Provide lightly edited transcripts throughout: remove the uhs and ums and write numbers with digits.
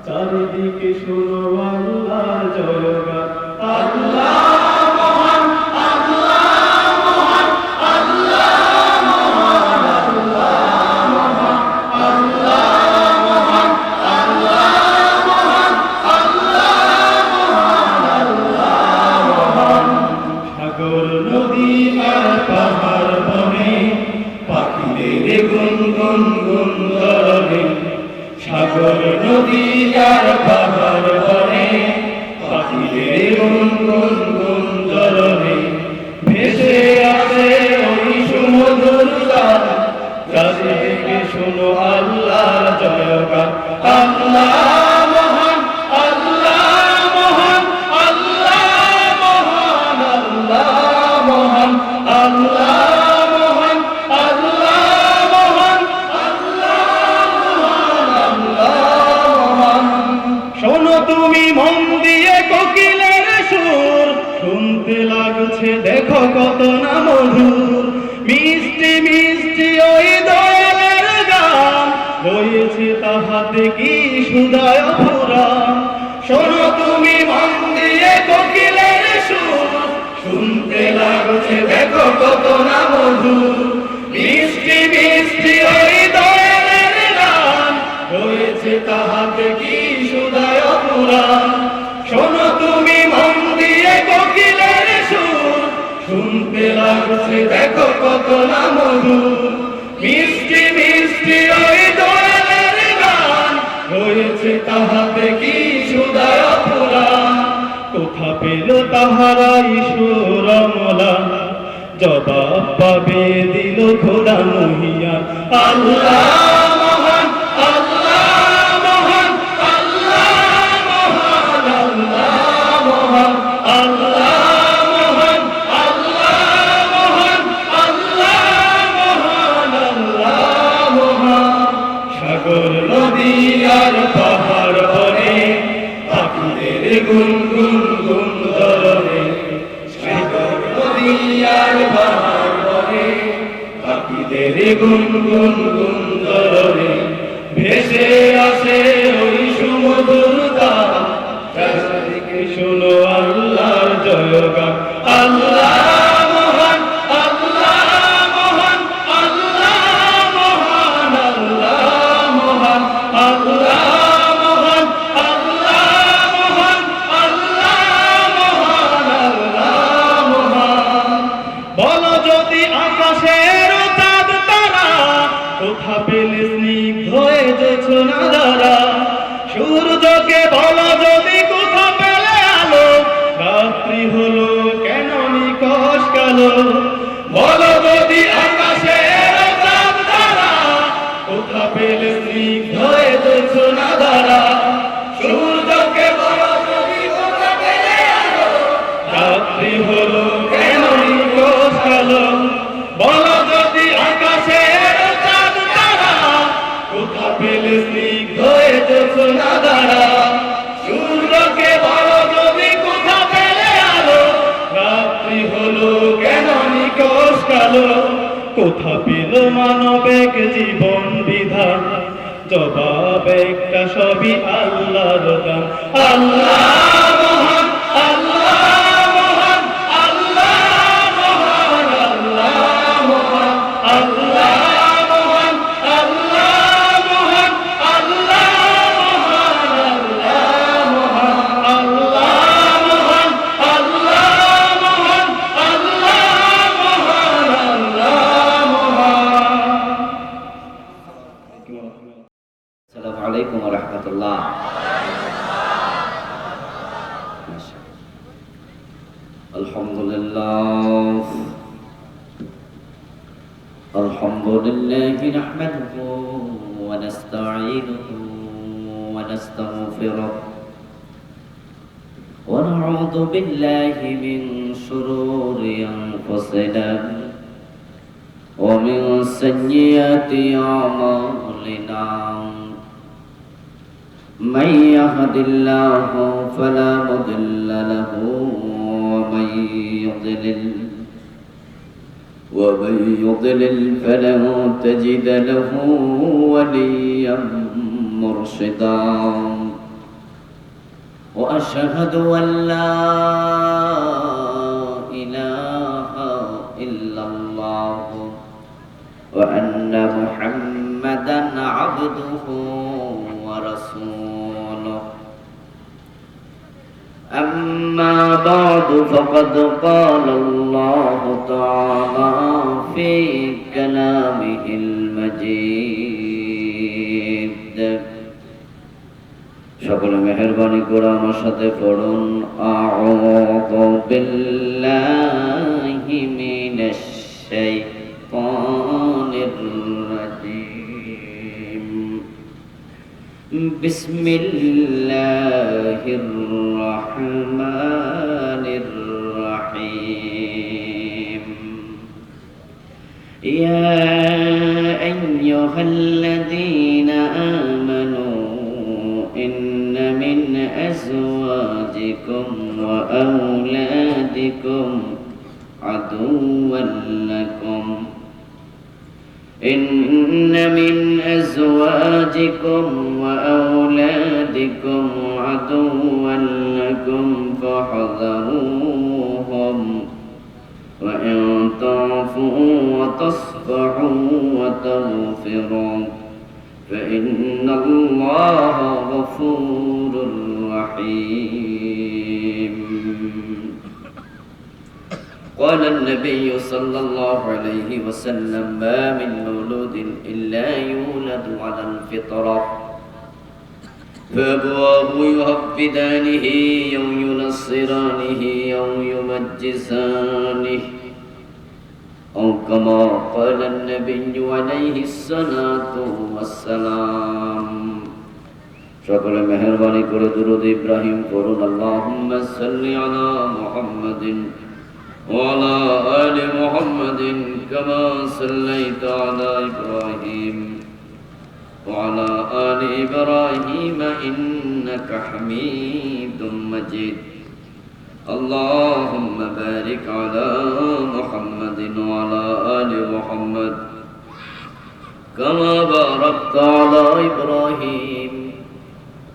চারিদিকে শোনো আল্লাহর জয়গান। আল্লাহ মহান, আল্লাহ মহান, আল্লাহ মহান, আল্লাহ মহান, আল্লাহ মহান, আল্লাহ মহান, আল্লাহ মহান, আল্লাহ মহান। সাগর নদী আর পাহাড় বনে পাখিদের গুনগুন গুঞ্জরণে, সাগর নদী আর পাহাড় বনে পাখিদের গুনগুন গুঞ্জরণে, ভেসে আসে ওই সুমধুর গান, চারিদিকে শোনো আল্লাহর জয়গান। আল্লাহ মহান, আল্লাহ মহান, আল্লাহ মহান, আল্লাহ মহান, আল্লাহ মহান, আল্লাহ মহান, আল্লাহ মহান, আল্লাহ মহান। শোনো তুমি মন দিয়ে কোকিলের সুর, শুনতে লাগছে দেখো কত না মধুর, মিষ্টি মিষ্টি ওই দয়ালের গান, রয়েছে তাহাতে কি সুদয় পুরাণ। শোনো তুমি মন দিয়ে কোকিলের সুর, শুনতে লাগছে দেখো কত না মধুর, মিষ্টি মিষ্টি ওই দয়ালের গান, রয়েছে তাহাতে কি সুদয় পুরাণ। শোনো তুমি মন দিয়ে কোকিলের সুর, শুনতে লাগছে দেখো কত না মধুর, মিষ্টি মিষ্টি ওই দয়ালের গান, রয়েছে তাহাতে কি সুদয় পুরাণ। কোথা পেল তাহারা ঈশ্বর মলা, জবাব পাবে দিল খোদা মহিয়ান। আল্লাহ মহান, আল্লাহ মহান, আল্লাহ মহান, আল্লাহ মহান, আল্লাহ মহান, আল্লাহ মহান, আল্লাহ মহান, আল্লাহ মহান। সাগর নদী আর পাহাড় বনে পাখিদের গুনগুন গুঞ্জরণে, সাগর নদী আর পাহাড় বনে পাখিদের গুনগুন গুঞ্জরণে, ভেসে আসে ওই সুমধুর গান, চারিদিকে শোনো আল্লাহর জয়গান। আল্লাহ মহান, আল্লাহ মহান, আল্লাহ মহান, আল্লাহ মহান, আল্লাহ মহান, আল্লাহ মহান, আল্লাহ মহান, আল্লাহ মহান। বলো যদি আকাশের চাঁদ তারা, কোথা পেলে স্নিগ্ধ হয়ে জোছনা দ্বারা, সূর্যকে বলো যদি কোথা পেলে আলো, রাত্রি হলো কেন নিকষ কালো। বলো যদি আকাশের চাঁদ তারা, কোথা পেলে স্নিগ্ধ হয়ে জোছনা দ্বারা, সূর্যকে বলো যদি কোথা পেলে আলো, রাত্রি হলো কেন নিকষ কালো। বলো যদি আকাশের চাঁদ তারা, কোথা পেলে স্নিগ্ধ হয়ে জোছনা দ্বারা, সূর্যকে বলো যদি কোথা পেলে আলো, রাত্রি হলো কেন নিকষ কালো। কোথা পেল মানবিক জীবন বিধান, জবাব একটা সবই আল্লাহর দান। আল্লাহ মহান, আল্লাহ মহান, আল্লাহ মহান, আল্লাহ মহান, আল্লাহ মহান, আল্লাহ মহান, আল্লাহ মহান, আল্লাহ মহান, আল্লাহ মহান, আল্লাহ মহান, আল্লাহ মহান, আল্লাহ মহান। আসসালামু আলাইকুম ওয়া রাহমাতুল্লাহ। আলহামদুলিল্লাহ আলহামদুলিল্লাহি নাহমাদুহু ওয়া নাস্তাঈনুহু ওয়া নাস্তাগফিরুহ ওয়া নাউযু বিল্লাহি মিন শুরুরি আনফুসিনা ওয়া মিন সাইয়্যাতি আমালিনা। من يهد الله فلا مضل له ومن يضلل فلن تجد له وليا مرشدا. وأشهد أن لا إله إلا الله وأن محمدا عبده ورسوله أما بعد فقد قال الله تعالى في كلامه المجيد সকলে মেহেরবানি করে আমার সাথে পড়ুন আউযু বিল্লাহি মিনাশ শাইতানির রাজীম বিসমিল্লাহির রহমানির রহিম ইয়া আইয়ুহাল্লাযীনা আমানু إن من أزواجكم وأولادكم عدوا لكم إن من أزواجكم وأولادكم عدوا لكم فاحذروهم وإن تعفوا وتصفحوا وتغفروا فإن الله غفور رحيم قال النبي صلى الله عليه وسلم ما من مولود إلا يولد على الفطرة فأبواه يهودانه أو ينصرانه أو يمجسانه أو كما قال النبي عليه الصلاة والسلام সকলে মেহেরবানি করে দুরূদ ইব্রাহিম পড়ুন আল্লাহুম্মা সাল্লি আলা মুহাম্মাদিন ওয়া আলা আলি মুহাম্মাদিন কামা সাল্লাইতা আলা ইব্রাহিম ওয়া আলা আলি ইব্রাহিম ইন্নাকা হামিদুম মাজিদ اللهم بارك على محمد وعلى آل محمد كما باركت على إبراهيم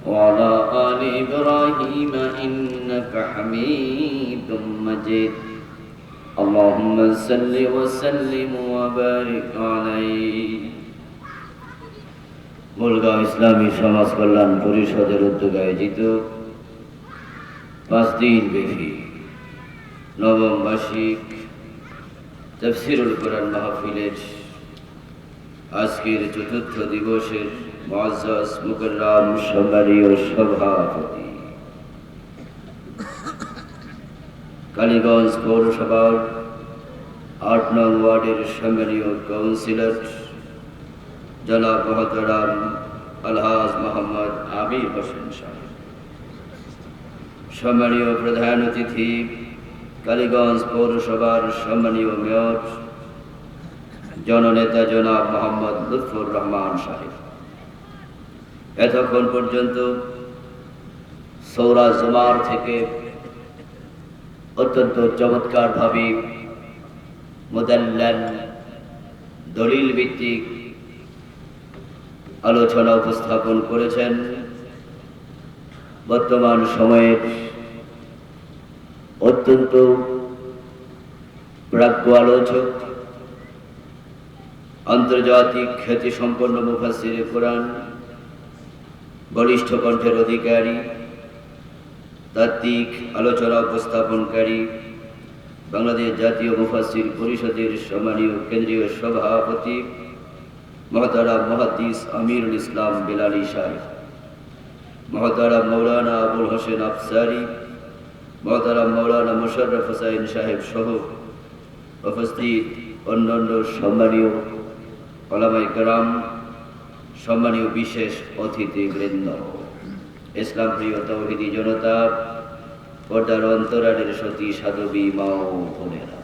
وعلى آل إبراهيم إنك حميد مجيد اللهم صل وسلم وبارك عليه মুলগাঁও ইসলামী সমাজ কল্যাণ পরিষদের উদ্যোগে আয়োজিত 5 দিন ব্যাপী নবম বার্ষিক তাফসীরুল কোরআন মাহফিলের আজকের চতুর্থ দিবসের মুআজ্জাজ মুকাররম সম্মানীয় সভাপতি কালীগঞ্জ পৌরসভার 8 নং ওয়ার্ডের সম্মানীয় কাউন্সিলর জনাব মোহতারাম আলহাজ মোহাম্মদ আমির হোসেন সাহেব, সম্মানীয় প্রধান অতিথি কালীগঞ্জ পৌরসভার সম্মানীয় মেয়র জননেতা জনাব মোহাম্মদ লুৎফুর রহমান সাহেব, এতক্ষণ পর্যন্ত সৌরা জুমার থেকে অত্যন্ত চমৎকারভাবে মুদাল্লাল দলিল ভিত্তিক আলোচনা উপস্থাপন করেছেন। বর্তমান সময়ের অত্যন্ত প্রাজ্ঞ আলোচক, আন্তর্জাতিক খ্যাতিসম্পন্ন মুফাসসিরে কোরআন, বলিষ্ঠ কণ্ঠের অধিকারী, তাত্ত্বিক আলোচনা উপস্থাপনকারী, বাংলাদেশ জাতীয় মুফাসসির পরিষদের সম্মানীয় কেন্দ্রীয় সভাপতি মহতারাম মুহাদ্দিস আমিরুল ইসলাম বেলালী সাহেব, মহতারাম মৌলানা আবুল হোসেন আফসারি, মহতারাম মৌলানা মোশাররফ হোসাইন সাহেব সহ উপস্থিত অন্যান্য সম্মানীয় উলামায়ে কেরাম, সম্মানীয় বিশেষ অতিথিবৃন্দ, ইসলাম প্রিয় তাওহীদি জনতা, পর্দার অন্তরালের সতী সাধবী মা ও বোনেরা,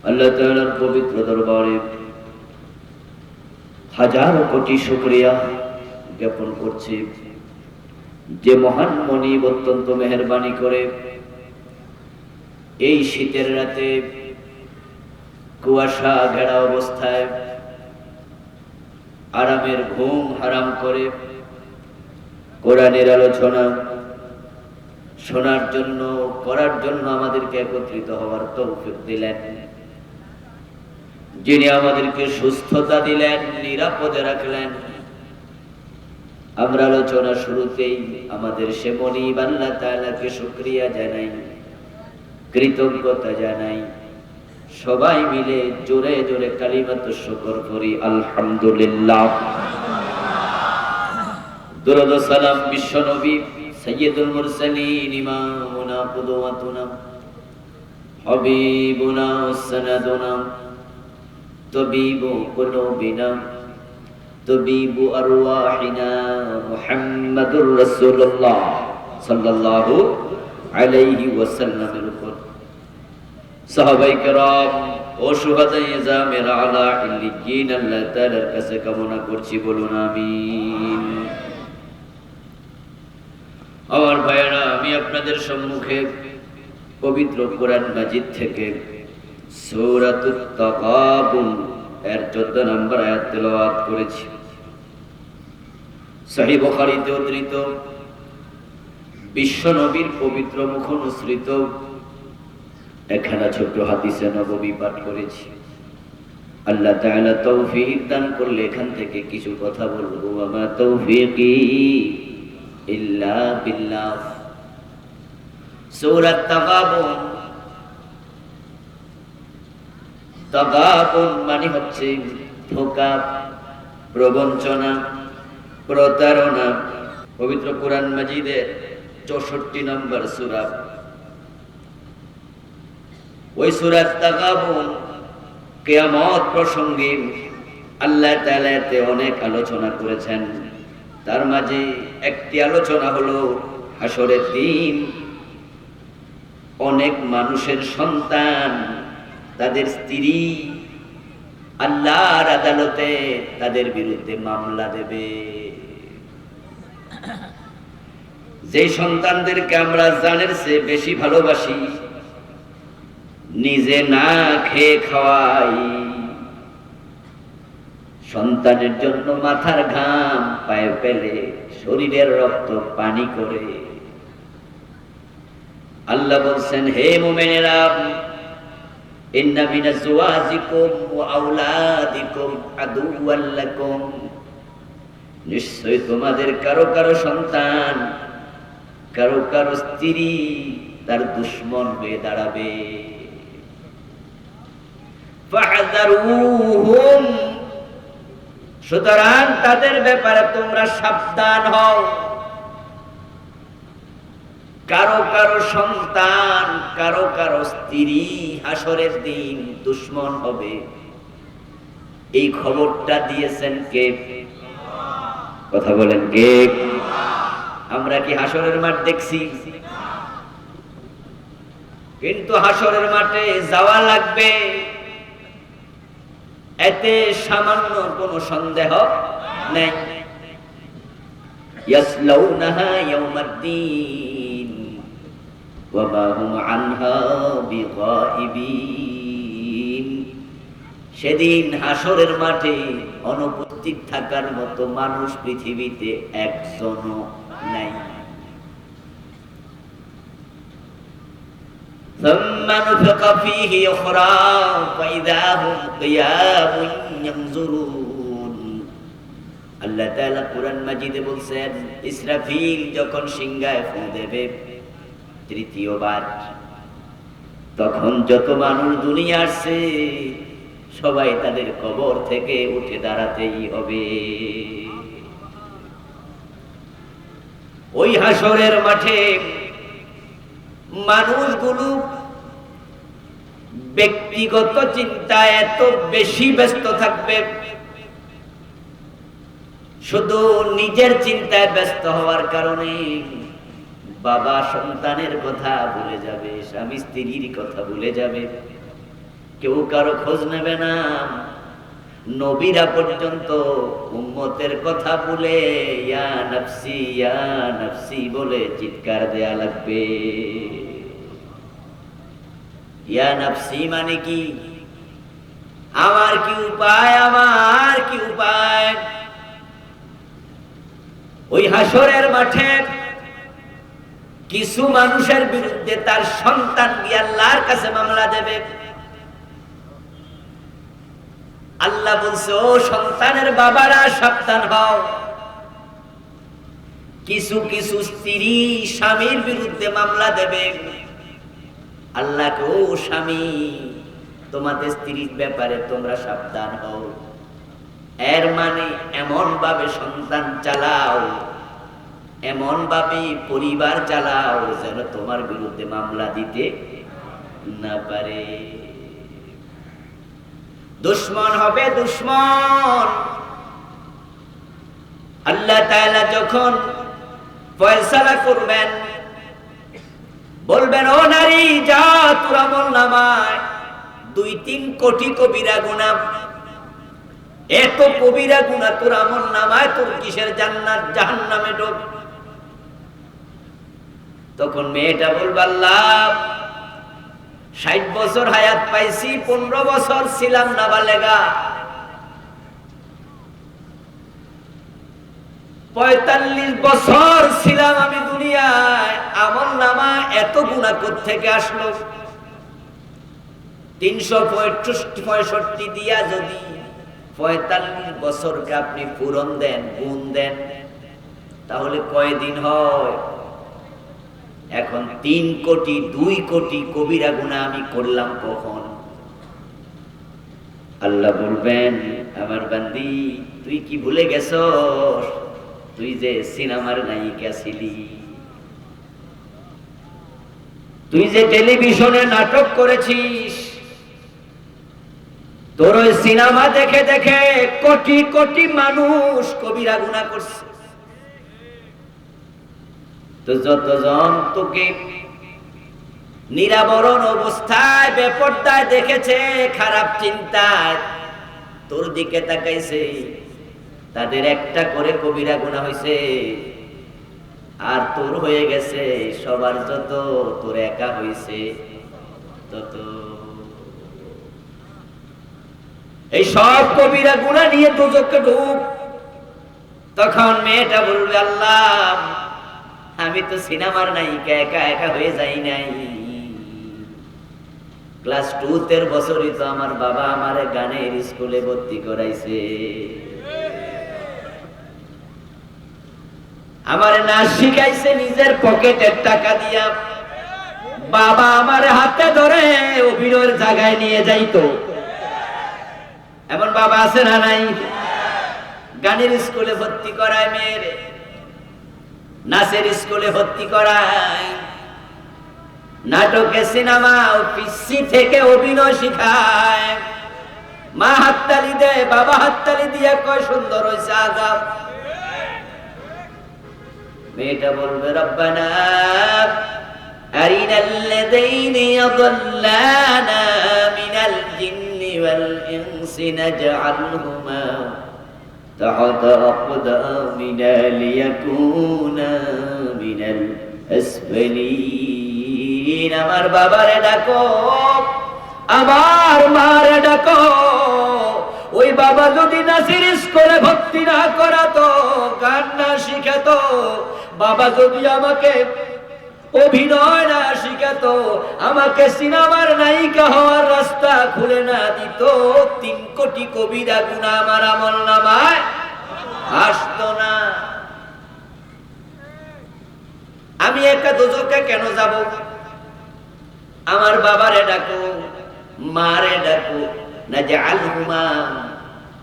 আল্লাহ তাআলার পবিত্র দরবারে হাজারো কোটি শুকরিয়া জ্ঞাপন করছি যে মহান মনিব অত্যন্ত মেহেরবানি করে এই শীতের রাতে কুয়াশা ঘেরা অবস্থায় আরামের ঘুম হারাম করে কোরআনের আলোচনা, শোনার জন্য, করার জন্য আমাদেরকে একত্রিত হওয়ার তৌফিক দিলেন, যিনি আমাদেরকে সুস্থতা দিলেন, নিরাপদে রাখলেন। আমরা আলোচনা শুরুতেই আমাদের সে মনিব আল্লাহ তাআলাকে শুকরিয়া জানাই, কৃতজ্ঞতা জানাই। সবাই মিলে জোরে জোরে কালিমাতুশ শুকর করি, আলহামদুলিল্লাহ। দুরূদ ও সালাম বিশ্ব নবী সাইয়্যিদুল মুরসালিন ইমামুনা কুদওয়াতুনা হাবিবুনা ওয়া সানাদুনা তাবিবু কুলুবিনা তাবিবু আরওয়াহিনা মুহাম্মাদুর রাসূলুল্লাহ সাল্লাল্লাহু আলাইহি ওয়াসাল্লামের উপর, সাহাবায়ে কেরাম ও শুহাদায়ে জামের আলা ইল্লিয়িন আল্লাহ তাআলার কাছে কামনা করছি, বলুন আমিন। আমার ভাইয়েরা, আমি আপনাদের সম্মুখে পবিত্র কোরআন মাজিদ থেকে সূরাতুত তাগাবুন এর 14 নম্বর আয়াত তেলাওয়াত করেছি। সহিহ বুখারীতে উদ্ধৃত বিশ্ব নবীর পবিত্র মুখনিসৃত একখানা ছোট্ট হাদিসে নববী পাঠ করেছি। আল্লাহ তাআলা তৌফিক দান করলে এখান থেকে কিছু কথা বলবো। ওয়া তৌফিকি ইল্লা বিল্লাহ। সূরাত তাগাবুন, তাগাবুন মানে হচ্ছে ধোঁকা, প্রবঞ্চনা, প্রতারণা। পবিত্র কোরআন মাজিদের 64 নম্বর সূরা, ওই সূরা তাগাবুন কিয়ামত প্রসঙ্গে আল্লাহ তাআলা এতে অনেক আলোচনা করেছেন। তার মাঝে একটি আলোচনা হলো হাসরের দিন অনেক মানুষের সন্তান, তাদের স্ত্রী আল্লাহর আদালতে তাদের বিরুদ্ধে মামলা দেবে। যে সন্তানদেরকে আমরা জানের চেয়ে বেশি ভালোবাসি, নিজে না খেয়ে খাওয়াই, সন্তানের জন্য মাথার ঘাম পায়ে ফেলে, শরীরের রক্ত পানি করে। আল্লাহ বলছেন, হে মুমিনেরা, ইন্না মিনাজ জওয়াজিকুম ওয়া আওলাদিকুম আদুওয়াল লাকুম, নিশ্চয় তোমাদের কারো কারো সন্তান, কারো কারো স্ত্রী তার দুশমন হয়ে দাঁড়াবে। ফাহযারুহুম, সুতরাং তাদের ব্যাপারে তোমরা সাবধান হও। কারো কারো সন্তান, কারো কারো স্ত্রী হাসরের দিন দুশমন হবে। এই খবরটা দিয়েছেন কে? কথা বলেন, কে? আমরা কি হাসরের মাঠ দেখছি? কিন্তু হাসরের মাঠে যাওয়া লাগবে, এতে সামান্য কোনো সন্দেহ নেই। ইয়াসলাউনাহা ইয়াউমাদ্দিন ওয়া মা হুম আনহা বিগাইবিন। সেদিন হাসরের মাঠে অনুপস্থিত থাকার মতো মানুষ পৃথিবীতে একজনও নাই। ثم نفخ فيه أخرى فإذا هم قيام ينظرون। আল্লাহ তাআলা কুরআন মাজিদে বলছেন, ইসরাফিল যখন সিংহায় ফু দেবে তৃতীয়বার, তখন যত মানুষ দুনিয়া আসছে সবাই তাদের কবর থেকে উঠে দাঁড়াতেই হবে। ওই হাসরের মাঠে মানুষগুলো ব্যক্তিগত চিন্তায় এত বেশি ব্যস্ত থাকবে, শুধু নিজের চিন্তায় ব্যস্ত হওয়ার কারণে বাবা সন্তানের কথা ভুলে যাবে, স্বামী স্ত্রীর কথা ভুলে যাবে, কেউ কারো খোঁজ নেবে না। নবীরা পর্যন্ত উম্মতের কথা বলে ইয়া নাফসি বলে চিৎকার দেয়া লাগবে। ইয়া নাফসি মানে কি? আমার কি উপায়, আমার কি উপায়? ওই হাসরের মাঠে কিছু মানুষের বিরুদ্ধে তার সন্তান গিয়ে আল্লাহর কাছে মামলা দেবে। আল্লাহ বলছে, ও সন্তানের বাবারা সাবধান হও। কিছু কিছু স্ত্রী স্বামীর বিরুদ্ধে মামলা দেবে। আল্লাহকে, ও স্বামী, তোমাদের স্ত্রীর ব্যাপারে তোমরা সাবধান হও। এর মানে এমন ভাবে সন্তান চালাও, এমন ভাবে পরিবার চালাও যেন তোমার বিরুদ্ধে মামলা দিতে না পারে। দুশ্মন হবে দুশ্মন। আল্লাহ তাআলা যখন ফয়সালা করবেন, বলবেন, ও নারী, যা তোর আমলনামায় 2-3 কোটি কবিরা গুনাহ, এত কবিরা গুনাহ তোর আমলনামায়, তোর কিসের জান্নাত জাহান্নামে ঢোক। তখন মেয়েটা বলবে, আল্লাহ 60 বছর হায়াত পাইছি, 15 বছর ছিলাম নাবালেগা, 45 বছর ছিলাম আমি দুনিয়ায়, আমলনামা এত গুনাহ কোত্থেকে আসলো? 365 দিয়া যদি 45 বছরকে আপনি পূরণ দেন, গুণ দেন, তাহলে কয়দিন হয়? এখন 3 কোটি 2 কোটি কবিরা গুনাহ আমি করলাম কখন? আল্লাহ বলবেন, আমার বান্দি, তুই কি ভুলে গেছস? তুই যে সিনেমার নায়িকা ছিলি, তুই যে টেলিভিশনে নাটক করেছিস, তোর ওই সিনেমা দেখে দেখে কোটি কোটি মানুষ কবিরা গুনাহ করছে। তো যতজন তোকে নিরাবরণ অবস্থায় বেপরদায় দেখেছে, খারাপ চিন্তায় তোর দিকে তাকাইছে, তাদের একটা করে কবিরা গুনাহ হয়েছে, আর তোর হয়ে গেছে সবার যত, তোর একা হয়েছে তত। এই সব কবিরা গুনাহ নিয়ে দোজখে ঢুক। তখন মেয়েটা বলবে, আল্লাহ, আমি তো সিনেমার নায়িকা, একা একা হয়ে যাই নাই। ক্লাস 2 বছরই তো আমার বাবা আমারে গানের স্কুলে ভর্তি করাইছে, আমারে নাচ শিখাইছে নিজের পকেটের টাকা দিয়া। বাবা আমারে হাতে ধরে অভিনয়ের জায়গায় নিয়ে যাইতো। এমন বাবা আছে না নাই? গানের স্কুলে ভর্তি করায় মেয়েরে, নাচের স্কুলে ভর্তি করায়, নাটকে সিনেমা ও পিসি থেকে অভিনয় শিখায়। মা হাততালি দেয়, বাবা হাততালি দিয়ে কয়, সুন্দর হয়েছে, আজাব। মেয়েটা বলবে, রব্বানা আরিনাল্লাযীনা ইয়াদুল্লানা মিনাল জিন্নি ওয়াল ইনসি নাজআলহুমা তাহতা আকদামিনা লিয়াকুনা মিনাল আসফালিন। আমার বাবারে ডাকো, আমার মারে ডাকো। ওই বাবা যদি নাচের স্কুলে ভর্তি না করাতো, গান না শিখাতো, বাবা যদি আমাকে অভিনয় না শিখাতো, আমাকে সিনেমার নায়িকা হওয়ার রাস্তা খুলে না দিত, 3 কোটি কবিরা গুনাহ আমার আমলনামায় আসতো না। আমি একা দোজখে কেন যাব? আমার বাবারে ডাকো, মারে ডাকো, নাজআলহুমা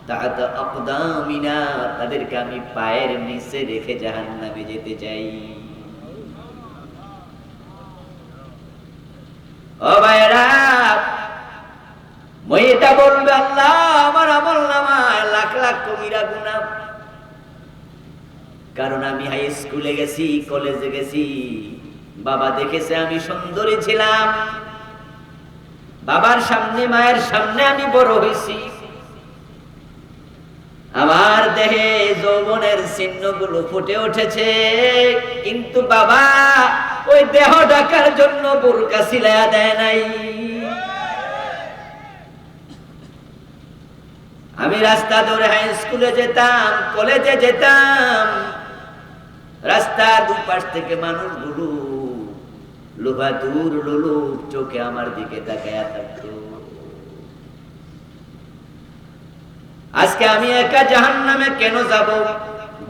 তাহতা আকদামিনা, তাদেরকে আমি পায়ের নিচে রেখে জাহান্নামে যেতে চাই। ও ভাইরা, মেয়েটা বলবে, আল্লাহ, আমার আমলনামায় লাখ লাখ কবিরা গুনাহ। কারণ আমি হাই স্কুলে গেছি, কলেজে গেছি, বাবা দেখেছে আমি সুন্দরী ছিলাম, বাবার সামনে মায়ের সামনে আমি বড় হয়েছি, আমার দেহে যৌবনের চিহ্নগুলো ফুটে উঠেছে, কিন্তু বাবা ওই দেহ ঢাকার জন্য বোরকা সিলায়া দেয় নাই। আমি রাস্তা ধরে হাই স্কুলে যেতাম, কলেজে যেতাম, রাস্তার দুপাশ থেকে মানুষগুলো লুভাতুর লুলুপ চোখে আমার দিকে তাকায়া থাকতো। আজকে আমি একা জাহান্নামে কেন যাব?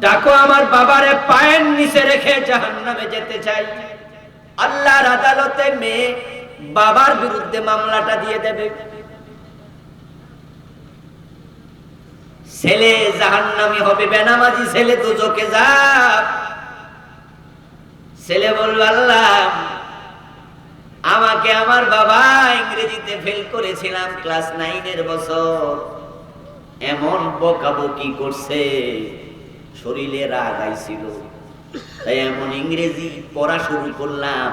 ডাকো আমার বাবারে পায়ের নিচে রেখে জাহান্নামে যেতে চাই। আল্লাহর আদালতে মেয়ে বাবার বিরুদ্ধে মামলাটা দিয়ে দেবে। ছেলে জাহান্নামী হবে, বেনামাজি ছেলে দুজকে যাক। ছেলে বলল, আল্লাহ আমাকে আমার বাবা ইংরেজিতে ফেল করেছিলাম ক্লাস 9 বছর, এমন বকাবকি করছে, শরীরে রাগ আইছিল, তাই এমন ইংরেজি পড়া শুরু করলাম,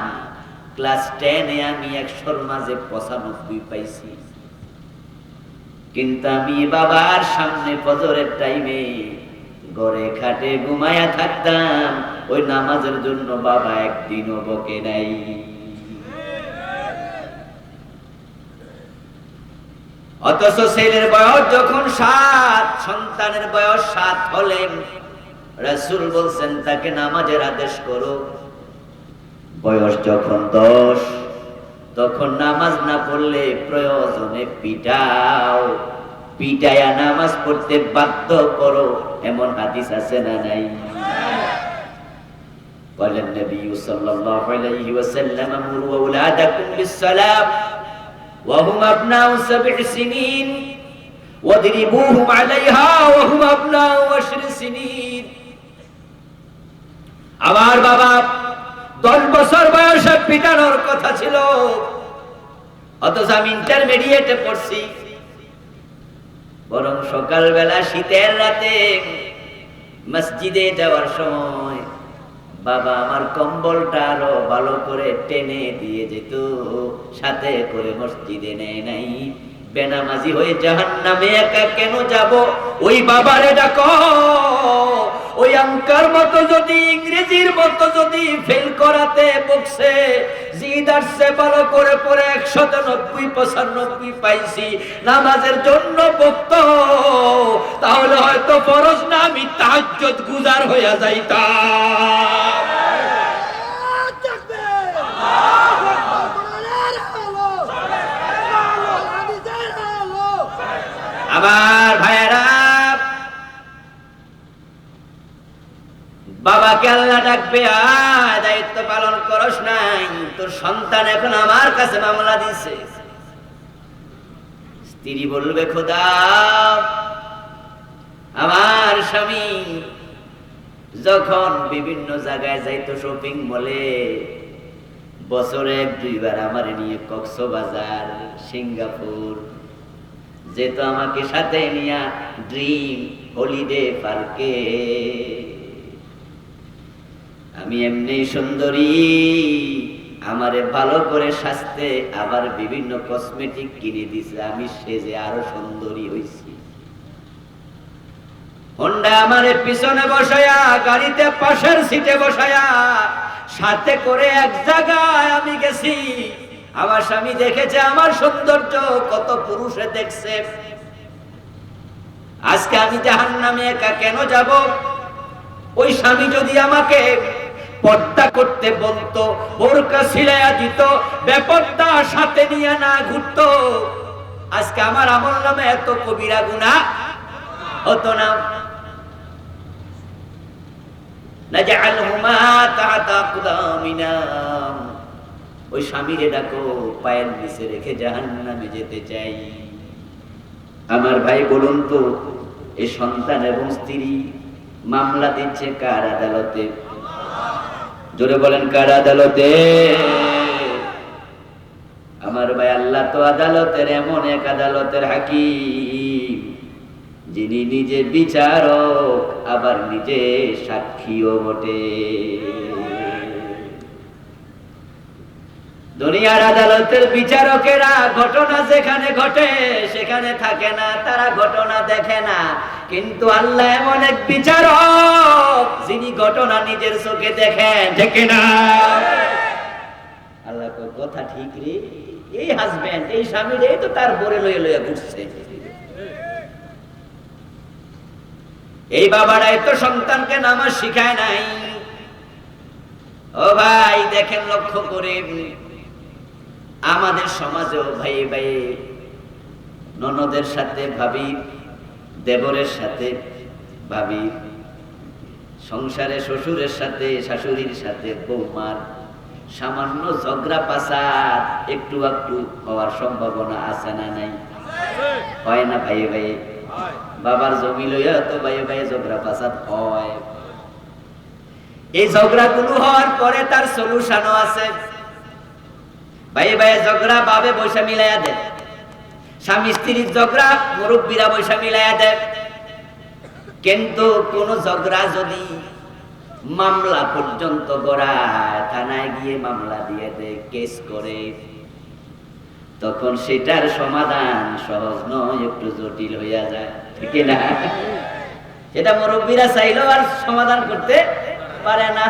ক্লাস 10 আমি 100-র মাঝে 95 পাইছি। কিন্তু আমি বাবার সামনে ফজরের টাইমে ঘরে খাটে ঘুমায়া থাকতাম, ওই নামাজের জন্য বাবা একদিনও বকে নাই। অথচ ছেলের বয়স যখন 7, সন্তানের বয়স 7 হলেন, রাসূল বলছেন তাকে নামাজের আদেশ করো। বয়স যখন 10, তখন নামাজ না পড়লে প্রয়োজনে পিটাও, পিটায়া নামাজ পড়তে বাধ্য করো, এমন হাদিস আছে না নাই? বলেন নবী সাল্লাল্লাহু আলাইহি ওয়াসাল্লাম, আমুরু আওলাদাকুম বিস-সালাত ওয়া হুম আবনাউ 7 সিনিন ওয়াদরিবুহুম আলাইহা ওয়া হুম আবনাউ 10 সিনিন। আমার বাবা 10 বছর বয়সে পিটানোর কথা ছিল, অথচ আমি ইন্টারমিডিয়েটে পড়ছি। বরং সকালবেলা শীতের রাতে মসজিদে যাওয়ার সময় বাবা আমার কম্বলটা আরো ভালো করে টেনে দিয়ে যেত, সাথে করে মসজিদে নেয় নাই। বেনামাজি হয়ে জাহান্নামে একা কেন যাব? ওই বাবারে ডাকো। ওই অঙ্কের মতো যদি, ইংরেজির মতো যদি ফেল করাতে বকছে, জিদ আসছে ভালো করে পড়ে 190-95 পাইছি, নামাজের জন্য বকতো, তাহলে হয়তো ফরজ না আমি তাহাজ্জুদ গুজার হইয়া যাইতাম। আমার ভাইয়েরা, বাবাকে আল্লাহ ডাকবে, দায়িত্ব পালন করস নাই, তোর সন্তান এখন আমার কাছে মামলা দিছে। স্ত্রী বলবে, খোদা আমার স্বামী যখন বিভিন্ন জায়গায় যাইতো, শপিং মলে, বছরে 1-2 বার আমার নিয়ে কক্সবাজার, সিঙ্গাপুর যেত, আমাকে সাথে নিয়ে ড্রিম হলিডে পার্কে। আমি এমনি সুন্দরী, আমারে ভালো করে সাজতে আবার বিভিন্ন কসমেটিক কিনে দিছে, আমি সেজে আরো সুন্দরী হইছি। হোন্ডা আমারে পিছনে বসায়া, গাড়িতে পাশের সিটে বসায়া, সাথে করে এক জায়গায় আমি গেছি। আমার স্বামী দেখেছে আমার সৌন্দর্য, কত পুরুষে দেখছে। আজকে আমি জাহান্নামে একা কেন যাব? ওই স্বামী যদি আমাকে পর্দা করতে বলতো, বোরকা ছিলাইয়া দিত, বেপর্দা সাথে নিয়ে না ঘুরতো, আজকে আমার আমল নামে এত কবিরা গুনাহ হতো না। নাজআলহুমা তাহতা আকদামিনা। ওই স্বামীরে ডাকো, পায়ের নিচে রেখে জাহান্নামে যেতে চাই। আমার ভাই বলুন তো, এই সন্তান এবং স্ত্রী মামলা দিচ্ছে কার আদালতে? জোরে বলেন, কার আদালতে? আমার ভাই, আল্লাহ তো আদালতের এমন এক আদালতের হাকিম, যিনি নিজে বিচারক আবার নিজে সাক্ষীও বটে। দুনিয়ার আদালতের বিচারকেরা ঘটনা যেখানে ঘটে সেখানে থাকে না, তারা ঘটনা দেখে না। কিন্তু আল্লাহ এমন এক বিচারক, যিনি ঘটনা নিজের চোখে দেখেন, ঠিক না? আল্লাহ কথা ঠিক রে, এই হাজবেন্ড, এই স্বামী রে তো তার বরে লইয়া লইয়া ঘুরছে। এই বাবারাই তো সন্তানকে নামাজ শিখায় নাই। ও ভাই দেখেন, লক্ষ্য করে আমাদের সমাজেও ভাই ভাই ননদের সাথে ভাবি, দেবরের সাথে ভাবি, সংসারে শ্বশুরের সাথে শাশুড়ির সাথে বৌমার সামান্য ঝগড়া পাসাদ একটু একটু হওয়ার সম্ভাবনা আছে না নাই? হয় না ভাই ভাই? বাবার জমি লইয়া তো ভাই ভাই ঝগড়া পাসাদ হয়। এই ঝগড়া গুলো হওয়ার পরে তার সলিউশনও আছে। ভাই ভাই ঝগড়া বাবে বৈশা মিলাইয়া দেয়, স্বামী স্ত্রীর ঝগড়া মুরব্বীরা বৈশা মিলাইয়া দেয়। কিন্তু কোন ঝগড়া যদি মামলা পর্যন্ত গড়ায়, থানায় গিয়ে মামলা দিয়ে দেয়, কেস করে, তখন সেটার সমাধান সহজ নয়, একটু জটিল হইয়া যায়, ঠিক না? সেটা মুরব্বীরা চাইলেও আর সমাধান করতে পারে না।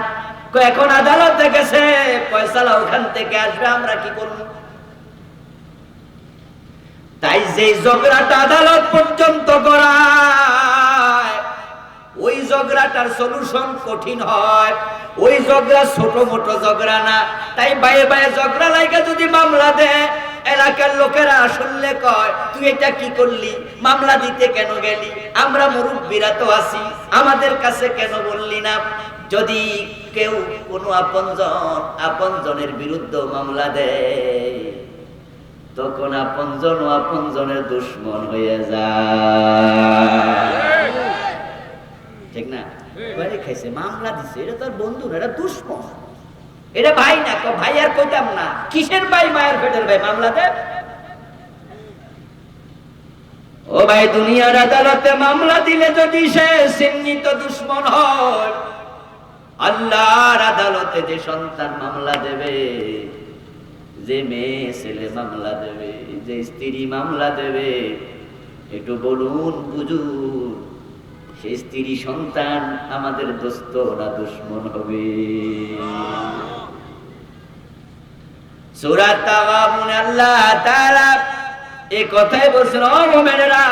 এখন আদালতে গেছে, ফয়সালা ওখান থেকে আসবে, আমরা কি করব? তাই যে ঝগড়াটা আদালত পর্যন্ত গড়ায়, ওই ঝগড়াটার সলিউশন কঠিন হয়। ওই ঝগড়া ছোট মোটো ঝগড়া না। তাই বাইরে বাইরে ঝগড়া লাইগা যদি মামলা দেয়, এলাকার লোকেরা শুনলে কয়, তুই এটা কি করলি, মামলা দিতে কেন গেলি? আমরা মুরব্বীরা তো আছি, আমাদের কাছে কেন বললি না? যদি কেউ কোনো আপনজনের বিরুদ্ধে মামলা দেয়, তখন আপনজন ও আপনজনের দুশ্মন হয়ে যায়, ঠিক না? বাড়ি খাইছে, মামলা দিছে, এটা তোর বন্ধু না, এটা দুশ্মন, এটা ভাই না। ভাই আর কইতাম না, কিসের ভাই? মায়ের পেটের ভাই, মামলা দে। ও ভাই, দুনিয়ার আদালতে মামলা দিলে যদি সে চিহ্নিত দুশ্মন হয়, আল্লাহর আদালতে যে সন্তান মামলা দেবে, যে মেয়ে ছেলে মামলা দেবে, যে স্ত্রী মামলা দেবে, একটু বলুন বুঝুন, সেই স্ত্রী সন্তান আমাদের দোস্ত না দুশ্মন হবে? সূরা তাগাবুনে আল্লাহ তাআলা এই কথাই বলছেন, ও মুমিনেরা,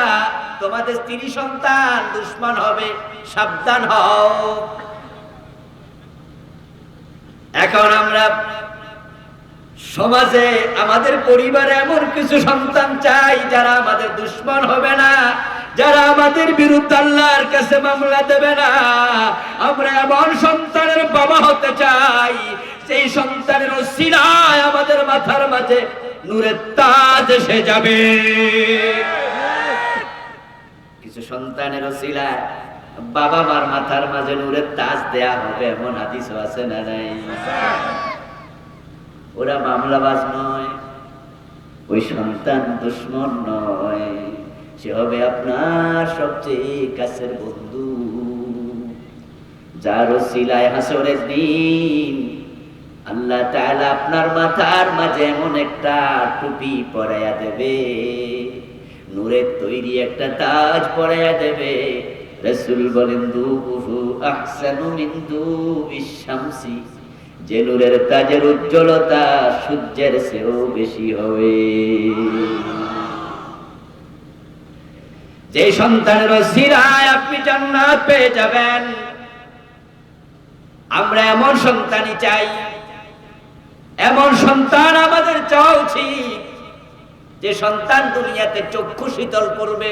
তোমাদের স্ত্রী সন্তান দুশ্মন হবে, সাবধান হও। এখন আমরা সমাজে, আমাদের পরিবারে এমন কিছু সন্তান চাই যারা আমাদের দুশ্মন হবে না, যারা আমাদের বিরুদ্ধে আল্লাহর কাছে মামলা দেবে না। আমরা এমন সন্তানের বাবা হতে চাই, সেই সন্তানের ওসিলায় আমাদের মাথার মাঝে নূরের তাজ এসে যাবে। কিছু সন্তানের ওসিলায় বাবা মার মাথার মাঝে নূরের তাজ দেয়া হবে, এমন হাদিসও আছে না নাই? ওরা মামলাবাজ নয়, ওই সন্তান দুশ্মন নয়, সে হবে আপনার সবচেয়ে কাছের বন্ধু, যার ওসিলায় হাসরের দিন আল্লাহ তাআলা আপনার মাথার মাঝে এমন একটা টুপি পরাইয়া দেবে, নূরের তৈরি একটা তাজ পরাইয়া দেবে। রাসূল বলেন, দুহু আহসানু মিন দুবিশ শামসি, যে নূরের তাজের উজ্জ্বলতা সূর্যের চেয়েও বেশি হবে। যে সন্তানের ওসিলায় আপনি জান্নাত পেয়ে যাবেন, আমরা এমন সন্তানই চাই। এমন সন্তান আমাদের চাওয়া উচিত, যে সন্তান দুনিয়াতে চক্ষু শীতল করবে,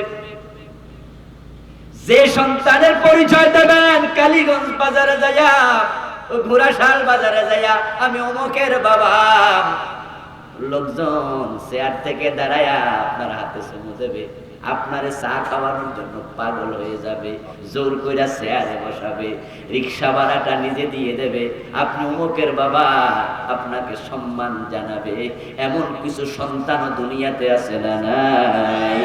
যে সন্তানের পরিচয় দেবেন কালীগঞ্জ বাজারে যাইয়া, ঘোড়াশাল বাজারে যাইয়া, আমি অমুকের বাবা, লোকজন চেয়ার থেকে দাঁড়ায়া আপনার হাতে চুমু দেবে, আপনারে চা খাওয়ানোর জন্য পাগল হয়ে যাবে, জোর কইরা চেয়ারে বসাবে, রিক্সা ভাড়াটা নিজে দিয়ে দেবে, আপনি অমুকের বাবা, আপনাকে সম্মান জানাবে। এমন কিছু সন্তান দুনিয়াতে আছে না নাই?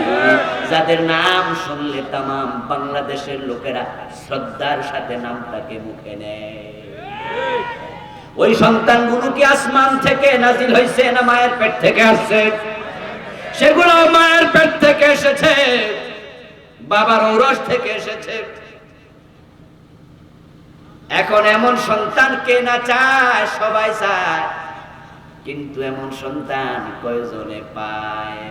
যাদের নাম শুনলে তামাম বাংলাদেশের লোকেরা শ্রদ্ধার সাথে নামটাকে মুখে নেয়। ওই সন্তানগুলো কি আসমান থেকে নাজিল হয়েছে না মায়ের পেট থেকে আসছে? সেগুলো মায়ের পেট থেকে এসেছে, বাবার ঔরস থেকে এসেছে। এখন এমন সন্তান কে না চায়? সবাই চায়, কিন্তু এমন সন্তান কয়জনে পায়?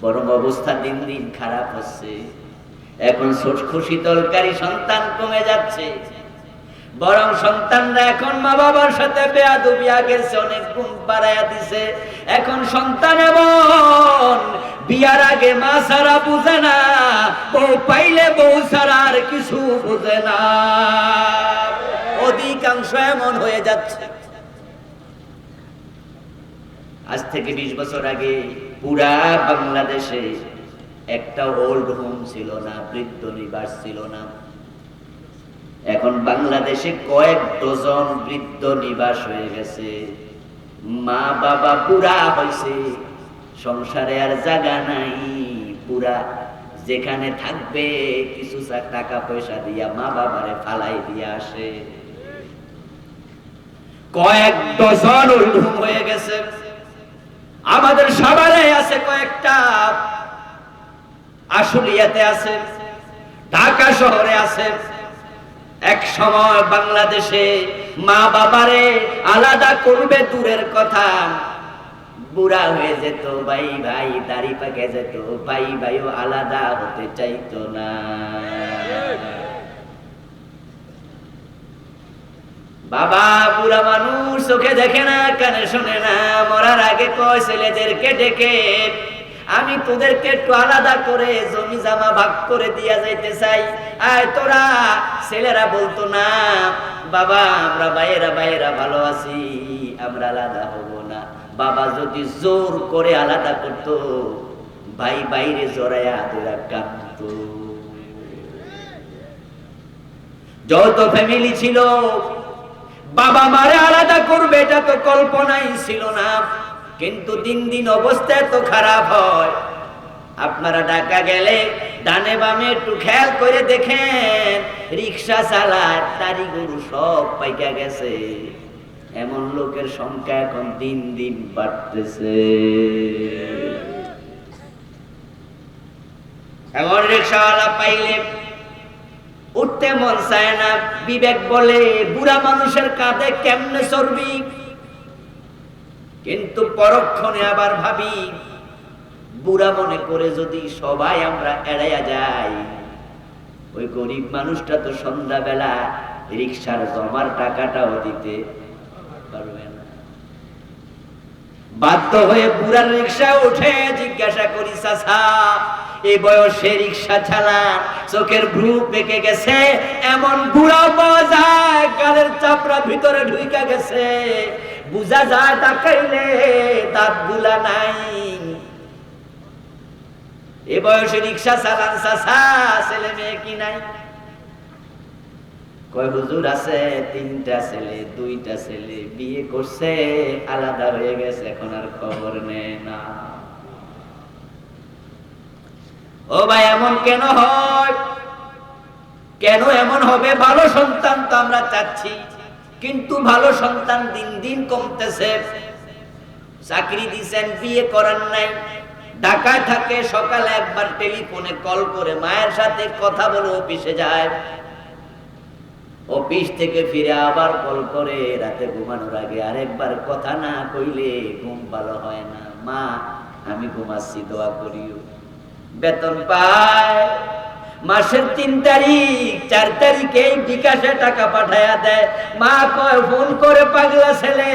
বরং অবস্থা দিন দিন খারাপ হচ্ছে। এখন খুশি তলকারী সন্তান কমে যাচ্ছে, বরং সন্তানরা এখন মা বাবার সাথে বেয়াদবি আগেছে অনেক গুণ বাড়াইয়া দিছে। এখন সন্তান এমন বিয়ার আগে মা ছাড়া বুঝে না, বউ পাইলে বউ ছাড়া আর কিছু বুঝে না। অধিকাংশ এমন হয়ে যাচ্ছে। আজ থেকে 20 বছর আগে পুরা বাংলাদেশে একটা ওল্ড হোম ছিল না, বৃদ্ধ নিবাস ছিল না। এখন বাংলাদেশে কয়েক ডজন বৃদ্ধ নিবাস হয়ে গেছে। মা বাবা পুরা হয়েছে, সংসারে আর জায়গা নাই। পুরা যেখানে থাকবে কিছু টাকা পয়সা দিয়া মা বাবারে ফালাই দিয়া আসে। কয়েক ডজন ওল্ড হোম হয়ে গেছে। আমাদের সাভারে আছে কয়েকটা, আশুলিয়াতে আছে, ঢাকা শহরে আছে। এক সময় বাংলাদেশে মা বাবারে আলাদা করবে দূরের কথা, বুড়া হয়ে যেত, ভাই ভাই দাড়ি পাকে যেত, ভাই ভাইও আলাদা হতে চাইতো না। বাবা বুড়া মানুষ, চোখে দেখে না, কানে শোনে না, মরার আগে কয় ছেলেদেরকে ডেকে, আমি তোদেরকে একটু আলাদা করে জমি জামা ভাগ করে দিয়া যাইতে চাই, আয় তোরা। ছেলেরা বলতো না, বাবা আমরা ভাইয়েরা ভালো আছি, আমরা আলাদা হব না। বাবা যদি জোর করে আলাদা করতো, ভাই বাইরে জড়াইয়া ধরা কাঁদতো। যত ফ্যামিলি ছিল, বাবা মারে আলাদা করবে এটা তো কল্পনাই ছিল না। কিন্তু দিন দিন অবস্থা এত খারাপ হয়। আপনারা ঢাকা গেলে ডানে বামে একটু খেয়াল করে দেখেন, রিক্সা চালায় তারি গরু সব পাইকা গেছে। এমন লোকের সংখ্যা এখন দিন দিন বাড়তেছে। এমন রিক্সাওয়ালা পাইলে উঠতে মন চায় না। বিবেক বলে বুড়া মানুষের কাঁধে কেমনে চড়বি, কিন্তু পরক্ষণে আবার ভাবি, বুড়া মনে করে যদি সবাই আমরা এড়াইয়া যাই, ওই গরিব মানুষটা তো সন্ধ্যাবেলা রিক্সার জমার টাকাটাও দিতে পারবে না। বাধ্য হয়ে বুড়ার রিক্সা উঠে জিজ্ঞাসা করি, চাচা এই বয়সে রিক্সা চালান, চোখের ভ্রু পেকে গেছে, এমন বুড়াও পাওয়া যায় গালের চাপড়া ভিতরে ঢুইকা গেছে, বুঝা যায় তাকাইলে দাঁত গুলা নাই। এ বয়সে রিক্সা চালান চাচা, ছেলে মেয়ে কি নাই? কয় হুজুর আছে, 3টা ছেলে, 2টা ছেলে, বিয়ে করছে, আলাদা হয়ে গেছে, এখন আর খবর নেয় না। ও ভাই এমন কেন হয়? কেন এমন হবে? ভালো সন্তান তো আমরা চাচ্ছি, কিন্তু ভালো সন্তান দিন দিন কমতেছে। চাকরি দিছেন, বিয়ে করার নাই, ঢাকায় থাকে, সকালে একবার টেলিফোনে কল করে মায়ের সাথে কথা বলে অফিসে যায়, অফিস থেকে ফিরে আবার কল করে রাতে ঘুমানোর আগে আরেকবার কথা না কইলে ঘুম ভালো হয় না। মা আমি ঘুমাচ্ছি, দোয়া করিও। বেতন পায় মাসের 3 তারিখ, 4 তারিখে বিকাশে টাকা পাঠায়া দেয়। মা কয় ফোন করে, পাগলা ছেলে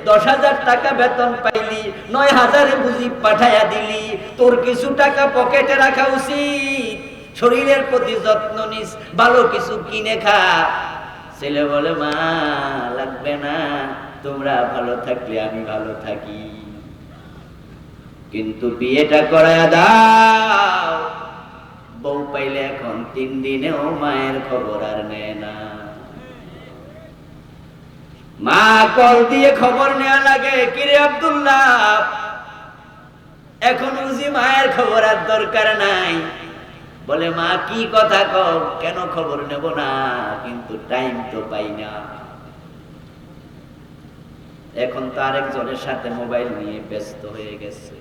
10,000 টাকা বেতন পাইলি, 9,000 বুঝি পাঠায়া দিলি, তোর কিছু টাকা পকেটে রাখা উচিত, শরীরের প্রতি যত্ন নিস, ভালো কিছু কিনে খা। ছেলে বলে, মা লাগবে না, তোমরা ভালো থাকলে আমি ভালো থাকি, কিন্তু বিয়েটা করায়া দাও। বউ পাইলে এখন 3 দিনেও মায়ের খবর আর নেয় না। মা কল দিয়ে খবর নেওয়া লাগে, কিরে আব্দুল্লাহ এখন বুঝি মায়ের খবর আর দরকার নাই? বলে, মা কি কথা কও, কেন খবর নেব না, কিন্তু টাইম তো পাই না। এখন তো আরেকজনের সাথে মোবাইল নিয়ে ব্যস্ত হয়ে গেছে।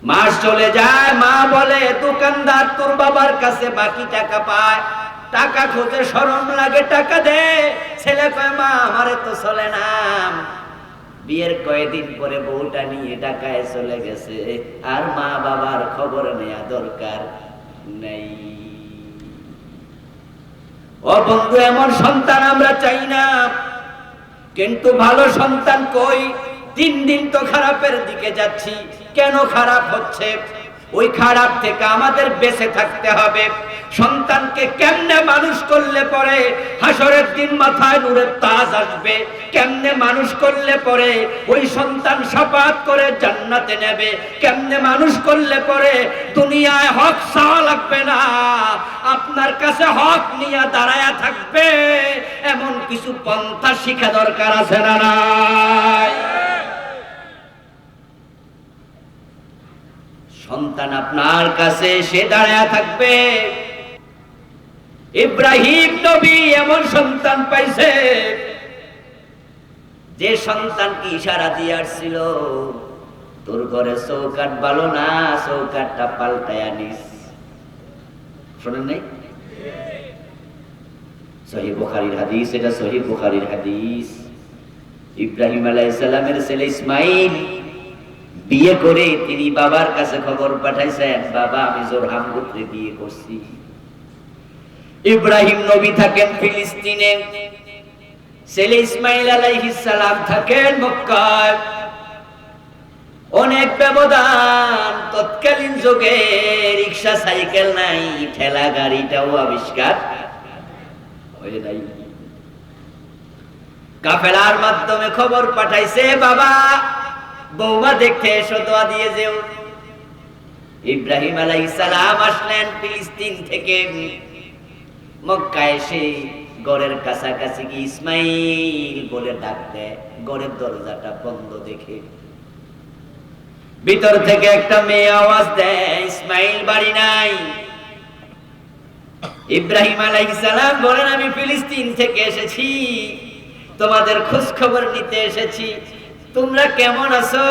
মাস চলে যায়, মা বলে, দোকানদার তোর বাবার কাছে বাকি টাকা পায়, টাকা খোঁজে, শরম লাগে, টাকা দে। ছেলে কয়, মা আমারে তো চলে না। বিয়ের কয়েকদিন পরে বউটা নিয়ে ঢাকায় চলে গেছে, আর মা বাবার খবর নেয়া দরকার নেই। ও বন্ধু, এমন সন্তান আমরা চাই না, কিন্তু ভালো সন্তান কই? দিন দিন তো খারাপের দিকে যাচ্ছি। কেন খারাপ হচ্ছে? ওই খারাপ থেকে আমাদের বেঁচে থাকতে হবে। সন্তানকে কেমনে মানুষ করলে পরে হাসরের দিন মাথায় নূরের তাজ আসবে, কেমনে মানুষ করলে পরে ওই সন্তান শাফাত করে জান্নাতে নেবে, কেমনে মানুষ করলে পরে দুনিয়ায় হক চাওয়া লাগবে না, আপনার কাছে হক নিয়ে দাঁড়ায়া থাকবে, এমন কিছু পন্থা শিখা দরকার আছে না নাই? সন্তান আপনার কাছে সে দাঁড়ায়া থাকবে। ইব্রাহিম নবী এমন সন্তান পাইছে, যে সন্তানকে ইশারা দিয়ে আসছিল, তোর ঘরে চৌকাঠ ভালো না, চৌকাঠটা পাল্টায় আনিস। শোনেন নাই? সহিহ বুখারীর হাদিস, এটা সহিহ বুখারীর হাদিস। ইব্রাহিম আলাইহিস সালামের ছেলে ইসমাইল বিয়ে করে তিনি বাবার কাছে খবর পাঠাইছেন, বাবা আমি জোরহাম গোত্রে বিয়ে করছি। ইব্রাহিম নবী থাকেন ফিলিস্তিনে, ছেলে ইসমাইল আলাইহিস সালাম থাকেন মক্কায়। অনেক ব্যবধান। তৎকালীন যুগে রিক্সা সাইকেল নাই, ঠেলা গাড়িটাও আবিষ্কার হয় নাই। কাফেলার মাধ্যমে খবর পাঠাইছে, বাবা বৌমা দেখতে এসো, দোয়া দিয়ে যেও। ইব্রাহিম আলাইহিস সালাম আসলেন ফিলিস্তিন থেকে মক্কা এসে ঘরের কাছাকাছি গিয়ে ইসমাইল বলে ডাক দেয়। ঘরের দরজাটা বন্ধ দেখে ভিতর থেকে একটা মেয়ে আওয়াজ দেয়, ইসমাইল বাড়ি নাই। ইব্রাহিম আলাইহিস সালাম বলেন, আমি ফিলিস্তিন থেকে এসেছি, তোমাদের খোঁজ খবর নিতে এসেছি, তোমরা কেমন আছো?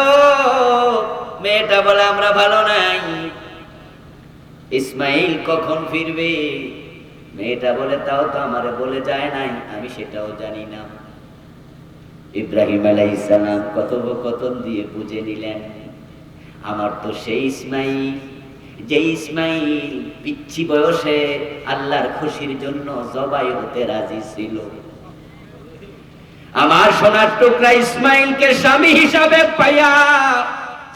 মেয়েটা বলে, আমরা ভালো নাই। ইসমাইল কখন ফিরবে? মেয়েটা বলে, তাও তো আমারে বলে যায় নাই, আমি সেটাও জানি না। ইব্রাহিম আলাইহিস সালাম কথোপকথন দিয়ে বুঝে নিলেন, আমার তো সেই ইসমাইল, যে ইসমাইল পিচ্ছি বয়সে আল্লাহর খুশির জন্য জবাই হতে রাজি ছিল। আমার সোনার টুকরা ইসমাইলকে স্বামী হিসাবে পাইয়া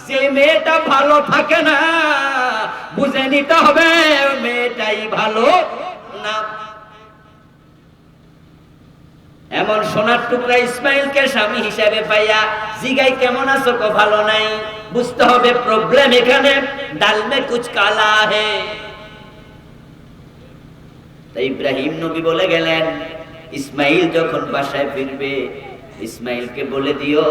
যে মেয়েটা ভালো থাকে না, বুঝে নিতে হবে মেয়েটাই ভালো না। এমন সোনার টুকরা ইসমাইলকে স্বামী হিসাবে পাইয়া জিগাই কেমন আছো? কো ভালো নাই। বুঝতে হবে প্রবলেম এখানে, ডাল মে কুছ কালা হে। তাই ইব্রাহিম নবী বলে গেলেন, ইসমাইল যখন বাসায় ফিরবে ইসমাইলকে বলে দিও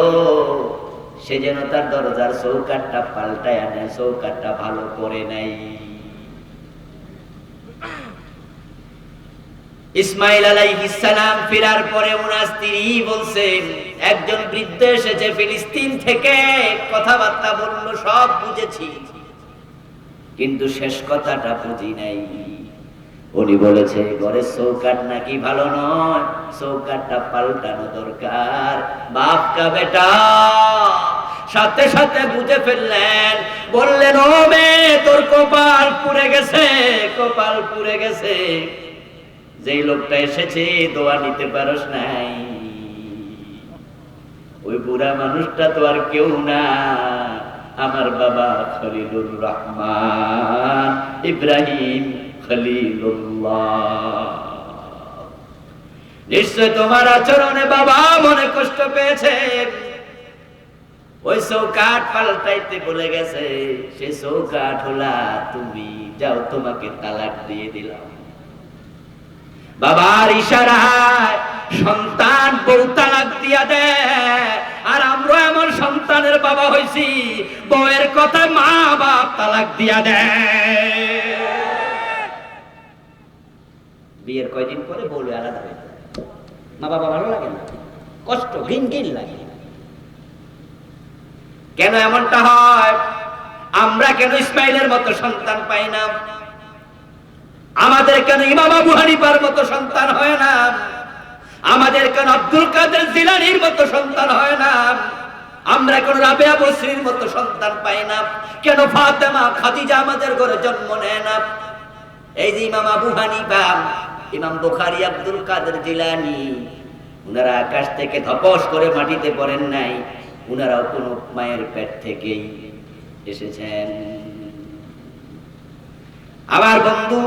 সে যেন তার দরজার চৌকাঠটা পাল্টায় আনে, চৌকাঠটা ভালো করে নাই। ইসমাইল আলাইহিস সালাম ফেরার পরে ওনার স্ত্রী বলছেন, একজন বৃদ্ধ এসেছে ফিলিস্তিন থেকে, কথাবার্তা বলল, সব বুঝেছি, কিন্তু শেষ কথাটা বুঝি নাই। উনি বলেছে ঘরের চৌকাঠ নাকি ভালো নয়, চৌকাঠটা পাল্টানো দরকার। বাপ কা বেটা সাথে সাথে বুঝে ফেললেন, বললেন, ও মেয়ে তোর কপাল পুড়ে গেছে, কপাল পুড়ে গেছে। যেই লোকটা এসেছে দোয়া নিতে পারস নাই, ওই বুড়া মানুষটা তো আর কেউ না, আমার বাবা খলিলুর রহমান ইব্রাহিম খলিলুল্লাহ। নিশ্চয় তোমার আচরণে বাবা মনে কষ্ট পেয়েছে, ওই চৌকাঠ পাল্টাইতে বলে গেছে, সে চৌকাঠ হলা তুমি, যাও তোমাকে তালাক দিয়ে দিলাম। বাবার ইশারায় সন্তান বউ তালাক দিয়া দেয়, আর আমরা এমন সন্তানের বাবা হইছি, বউয়ের কথায় মা বাপ তালাক দিয়া দেয়। বিয়ের কয়দিন পরে বউলে আলাদা হয়ে যায়, মা বাবা ভালো লাগে না, কষ্ট ঘিন ঘিন লাগে। কেন এমনটা হয়? আমরা কেন ইসমাইলের মতো সন্তান পাই না? আমাদের কেন ইমাম আবু হানিফার মতো সন্তান হয় না? আমাদের কেন আব্দুল কাদের জিলানীর মতো সন্তান হয় না? আমরা কেন রাবেয়া বসরির মতো সন্তান পাই না? কেন ফাতেমা খাদিজা আমাদের ঘরে জন্ম নেয় না? এই যে ইমাম আবু হানিফা ইমাম বুখারী, আব্দুল কাদের জিলানী, উনারা আকাশ থেকে ধপস করে মাটিতে পড়েন নাই, উনারাও কোনো মায়ের পেট থেকেই এসেছেন। আমার বন্ধু,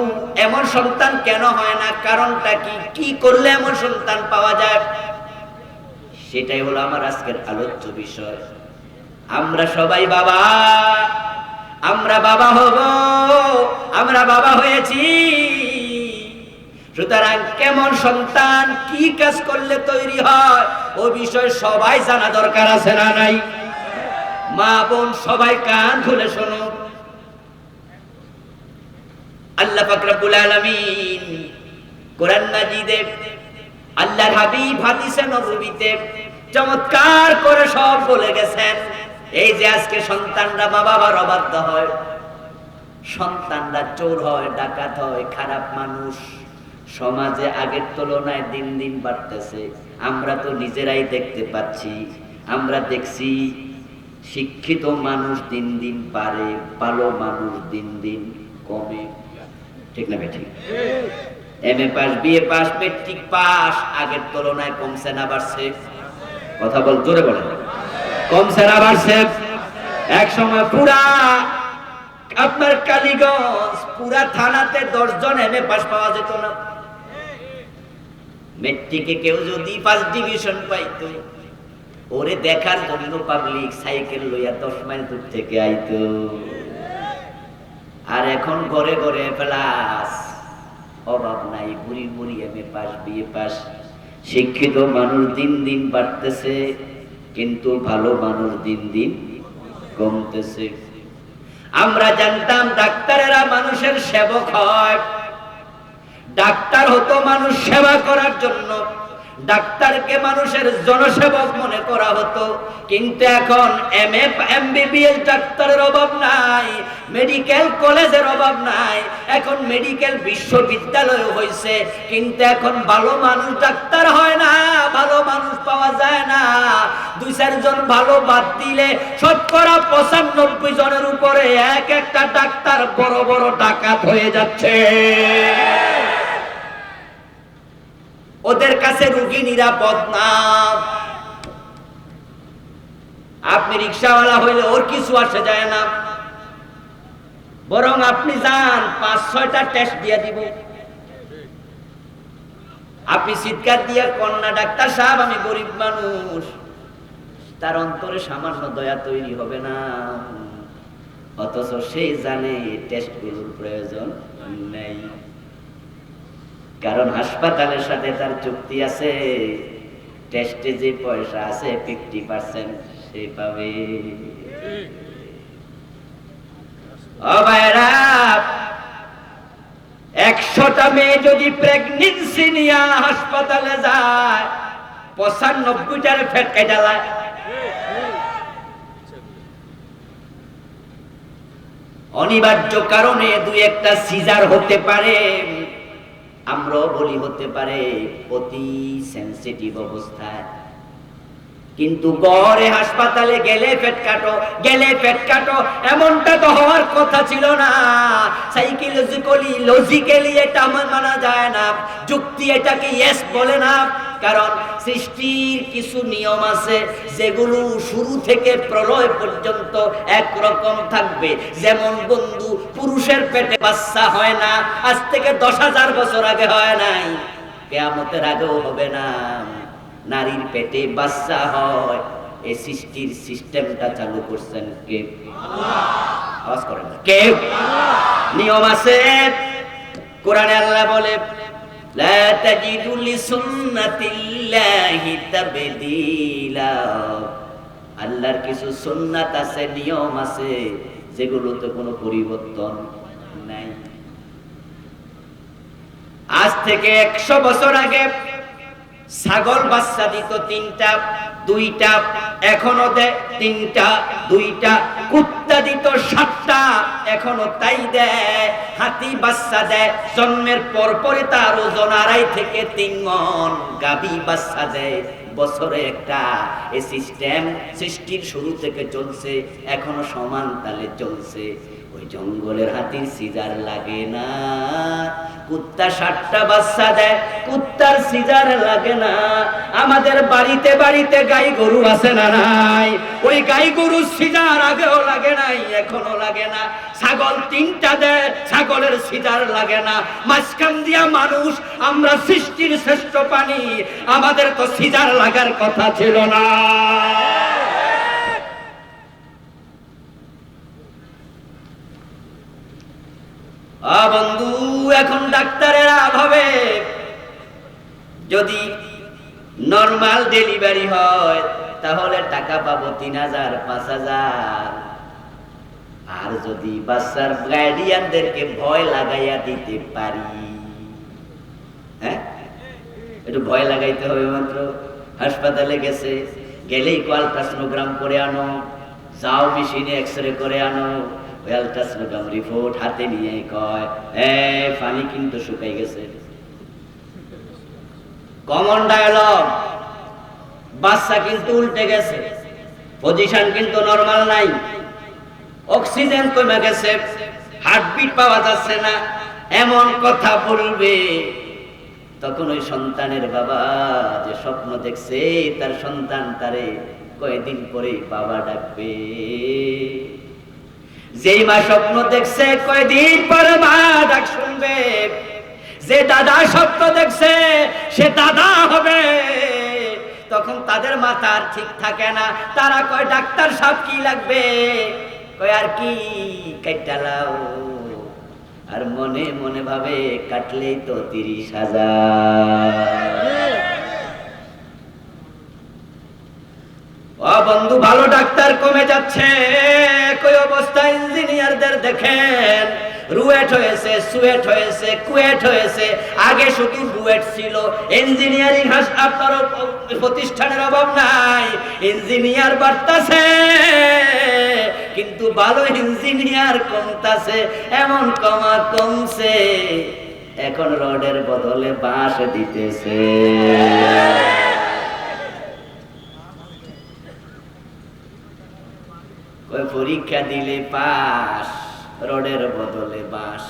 এমন সন্তান কেন হয় না? কারণটা কি? কি করলে এমন সন্তান পাওয়া যায়? সেটাই হলো আমার আজকের আলোচ্য বিষয়। আমরা সবাই বাবা, আমরা বাবা হব, আমরা বাবা হয়েছি। সুতরাং কেমন সন্তান, কি কাজ করলে তৈরি হয়, ও বিষয় সবাই জানা দরকার আছে না নাই? মা বোন সবাই কান খুলে শোনো। আল্লাহ পাক রব্বুল আলামিন কোরআন মাজিদে, আল্লাহর হাবিব হাদিসে নববীতে চমৎকার করে সব বলে গেছেন। এই যে আজকে সন্তানরা মা বাবার অবাধ্য হয়, সন্তানরা চোর হয়, ডাকাত হয়, খারাপ মানুষ, সমাজে আগের তুলনায় দিন দিন বাড়তেছে। আমরা তো নিজেরাই দেখতে পাচ্ছি, আমরা দেখছি শিক্ষিত মানুষ দিন দিন বাড়ে, ভালো মানুষ দিন দিন কমে। ঠিক না বেঠিক? MA pass, BA pass, matric pass আগের তুলনায় কমছে না বাড়ছে? কথা বল, জোরে বলেন। কমছে না বাড়ছে? এক সময় পুরা আপনার কালীগঞ্জ পুরা থানাতে 10 জন এমএ পাস পাওয়া যেত না। মেট্রিকে কেউ যদি 1st ডিভিশন পাইতো, ওরে দেখার জন্য পাবলিক সাইকেল লইয়া 10 মাইল দূর থেকে আইতো। আর এখন ঘরে ঘরে প্লাস, অভাব নাই, বুড়ি বুড়ি এমএ পাস, বিএ পাস। শিক্ষিত মানুষ দিন দিন বাড়তেছে, কিন্তু ভালো মানুষ দিন দিন কমতেছে। আমরা জানতাম ডাক্তারেরা মানুষের সেবক হয়, ডাক্তার হতো মানুষ সেবা করার জন্য, ডাক্তারকে মানুষের জনসেবক মনে করা হতো। কিন্তু এখন এমএ এমবিবিএস ডাক্তারের অভাব নাই, মেডিকেল কলেজের অভাব নাই, এখন মেডিকেল বিশ্ববিদ্যালয় হয়েছে, কিন্তু এখন ভালো মানুষ ডাক্তার হয় না, ভালো মানুষ পাওয়া যায় না। 2-4 জন ভালো বাদ দিলে শতকরা 95 জনের উপরে এক একটা ডাক্তার বড় বড় ডাকাত হয়ে যাচ্ছে। ওদের কাছে রোগী নিরাপদ না। আপনি রিকশাওয়ালা হইলে ওর কিছু আসে যায় না, বরং আপনি যান 5-6টা টেস্ট দিয়ে দিব। আপনি চিৎকার দিয়ে কন্যা ডাক্তার সাহেব আমি গরিব মানুষ, তার অন্তরে সামান্য দয়া তৈরি হবে না। অথচ সে জানে টেস্টগুলোর প্রয়োজন নেই, কারণ হাসপাতালের সাথে তার চুক্তি আছে, টেস্টে যে পয়সা আছে 50% সে পাবে। ও ভাইরা, 100টা মেয়ে যদি প্রেগন্যান্সি নিয়ে হাসপাতালে যায়, 95টার ফেট কেটে যায়। অনিবার্য কারণে 2-1টা সিজার হতে পারে, আমরাও বলি হতে পারে, অতি সেনসিটিভ অবস্থায়। কিন্তু গড়ে হাসপাতালে গেলে পেট কাটো, গেলে পেট কাটো, এমনটা তো হওয়ার কথা ছিল না। সাইকোলজিক্যালি, লজিক্যালি এটা মানা যায় না, যুক্তি এটাকে ইয়েস বলে না। কারণ সৃষ্টির কিছু নিয়ম আছে যেগুলো শুরু থেকে প্রলয় পর্যন্ত একরকম থাকবে। যেমন বন্ধু, পুরুষের পেটে বাচ্চা হয় না আজ থেকে 10,000 বছর আগে হয় নাই, কিয়ামতের আগেও হবে না। নারীর পেটে বাচ্চা হয়, এই সৃষ্টির সিস্টেমটা চালু করছেন কে? আল্লাহ। আওয়াজ করেন না, কে? নিয়ম আছে। কোরআনে আল্লাহ বলে, লা তাজিদু লিসুন্নাতিল্লাহি তাবদীলা। আল্লাহর কিছু সুন্নাত আছে, নিয়ম আছে, যেগুলোতে কোনো পরিবর্তন নাই। আজ থেকে 100 বছর আগে ছাগল বাচ্চা দিত 3টা 2টা, এখনো দেয় 3টা 2টা। কুত্তা দিত 7টা, এখনো তাই দেয়। হাতি বাচ্চা দেয়, জন্মের পরপরই তার ওজন 2.5 থেকে 3 মণ। গাভী বাচ্চা দেয় বছরে একটা। এই সিস্টেম সৃষ্টির শুরু থেকে চলছে, এখনো সমান তালে চলছে। ওই জঙ্গলের হাতির সিজার লাগে না, কুত্তা 60টা বাচ্চা দেয়, কুত্তার সিজার লাগে না। আমাদের বাড়িতে বাড়িতে গাই গরু আছে না নাই? ওই গাই গরু সিজার আগেও লাগে নাই, এখনো লাগে না। ছাগল 3টা দেয়, ছাগলের সিজার লাগে না। মাঝখান দিয়া মানুষ, আমরা সৃষ্টির শ্রেষ্ঠ প্রাণী, আমাদের তো সিজার লাগার কথা ছিল না। বন্ধু, এখন ডাক্তারেরা ভাবে যদি নরমাল ডেলিভারি হয় তাহলে টাকা পাবো 3000 5000, আর যদি বাচ্চার গার্ডিয়ানদেরকে ভয় লাগাইয়া দিতে পারি, হ্যাঁ একটু ভয় লাগাইতে হবে মাত্র। হাসপাতালে গেছে, গেলেই আল্ট্রাসোনোগ্রাম করে আনো, যাও মেশিনে এক্সরে করে আনো, আল্ট্রাসোনোগ্রাম রিপোর্ট হাতে নিয়ে কয় পানি কিন্তু শুকাই গেছে। কমন ডায়ালগ, বাচ্চা কিন্তু উল্টে গেছে, পজিশন কিন্তু নরমাল নাই, অক্সিজেন কমে গেছে, হার্টবিট পাওয়া যাচ্ছে না, এমন কথা বলবে। তখন ওই সন্তানের বাবা যে স্বপ্ন দেখছে তার সন্তান তারে কয়েকদিন পরে বাবা ডাকবে। যেই মা স্বপ্ন দেখছে কয়েকদিন পরে মা ডাক শুনবে, যে দাদা স্বপ্ন দেখছে সে দাদা হবে। তখন তাদের মাথা আর ঠিক থাকে না, তারা কয় ডাক্তার সাহেব কি লাগবে, কয় আর কি কাটালাও, আর মনে মনে ভাবে কাটলেই তো 30,000। ও বন্ধু, ভালো ডাক্তার কমে যাচ্ছে, কই অবস্থা ইঞ্জিনিয়ারদের দেখেন, রুয়েট হয়েছে, সুয়েট হয়েছে, কুয়েট হয়েছে। আগে শুধু রুয়েট ছিল, ইঞ্জিনিয়ারিং আপনার প্রতিষ্ঠানের অভাব নাই, ইঞ্জিনিয়ার বাড়তাছে কিন্তু ভালো ইঞ্জিনিয়ার কমতাছে। এমন কমছে এখন রডের বদলে বাঁশ দিতেছে। পরীক্ষা দিলে পাস, রডের বদলে বাঁশ।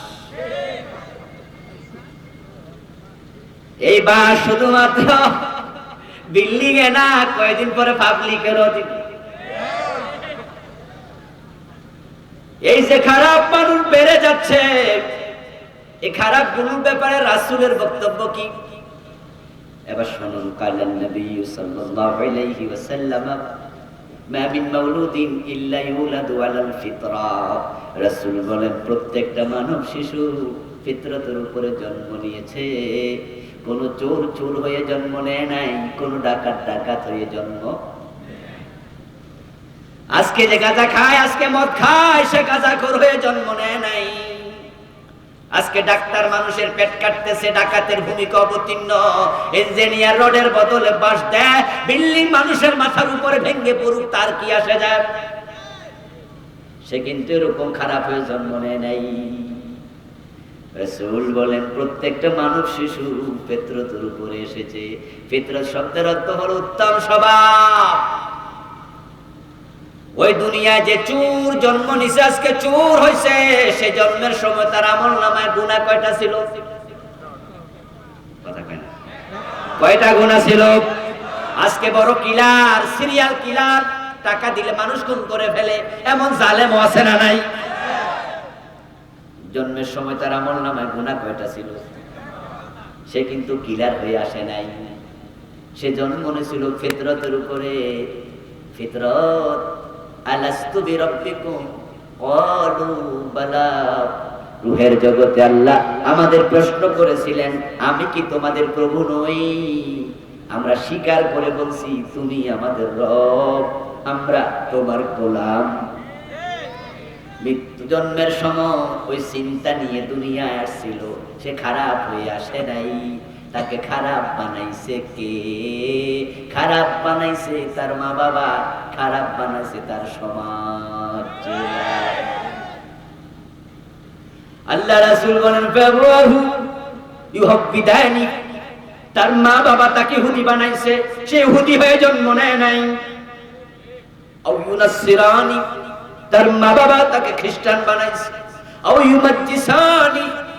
এই বাঁশ শুধুমাত্র বিল্ডিং এ না, কয়েকদিন পরে পাবলিকেরও দিবে। এই যে খারাপ মানুষ বেড়ে যাচ্ছে, এই খারাপ গুলোর ব্যাপারে রাসূলের বক্তব্য কি? এবার শুনুন। কালেন নবী সাল্লাল্লাহু আলাইহি ওয়াসাল্লাম, মা মিন মাউলুদিন ইল্লা ইউলাদু আলাল ফিতরা। রাসূল বলেন প্রত্যেকটা মানব শিশু ফিতরতের উপরে জন্ম নিয়েছে। কোন চোর চোর হয়ে জন্ম নেয় নাই, কোন ডাকাত ডাকাত হয়ে জন্ম। আজকে যে গাঁজা খায়, আজকে মদ খায়, সে গাঁজাখোর হয়ে জন্ম নেয় নাই। আজকে ডাক্তার মানুষের পেট কাটতেছে, ডাকাতের ভূমিকা অবতীর্ণ। ইঞ্জিনিয়ার রডের বদলে বাঁশ দেয়, বিল্ডিং মানুষের মাথার উপরে ভেঙে পড়ুক, তার কি আসে যায়? সে কিন্তু এরকম খারাপ হয়ে জন্ম নেয় নাই। রাসূল বলেন প্রত্যেকটা মানব শিশু ফিতরতের উপরে এসেছে। ফিতরত শব্দের অর্থ হলো উত্তম স্বভাব। ওই দুনিয়ায় যে চোর জন্ম নিছে, আজকে চোর হইছে, সে জন্মের সময় তার আমলনামায় গুনাহ কয়টা ছিল? কথা কয় না, কয়টা গুনাহ ছিল? আজকে বড় কিলার, সিরিয়াল কিলার, টাকা দিলে মানুষ খুন করে ফেলে, এমন জালেম আছে না নাই? জন্মের সময় তার আমলনামায় গুনাহ কয়টা ছিল? সে কিন্তু কিলার হয়ে আসে নাই, সে জন্ম নিয়েছিল ফিতরতের উপরে। ফিতরত, আলাস্তু বিরাব্বিকুম ক্বালু বালা। রূহের জগতে আল্লাহ আমাদের প্রশ্ন করেছিলেন, আমি কি তোমাদের প্রভু নই? আমরা স্বীকার করে বলছি তুমি আমাদের রব, আমরা তোমার গোলাম। মৃত্যু জন্মের সময় ওই চিন্তা নিয়ে দুনিয়ায় আসছিল, সে খারাপ হয়ে আসে নাই। তাকে খারাপ বানাইছে কে? খারাপ বানাইছে তার মা বাবা, খারাপ বানাইছে তার সমাজ। আল্লাহ রাসূল বলেন ফাবুহু ইউহাব্বিদানি, তার মা বাবা তাকে ইহুদি বানাইছে, সে ইহুদি হয়ে জন্ম নেয় নাই। আও ইউনাসসিরানি, তার মা বাবা তাকে খ্রিস্টান বানাইছে,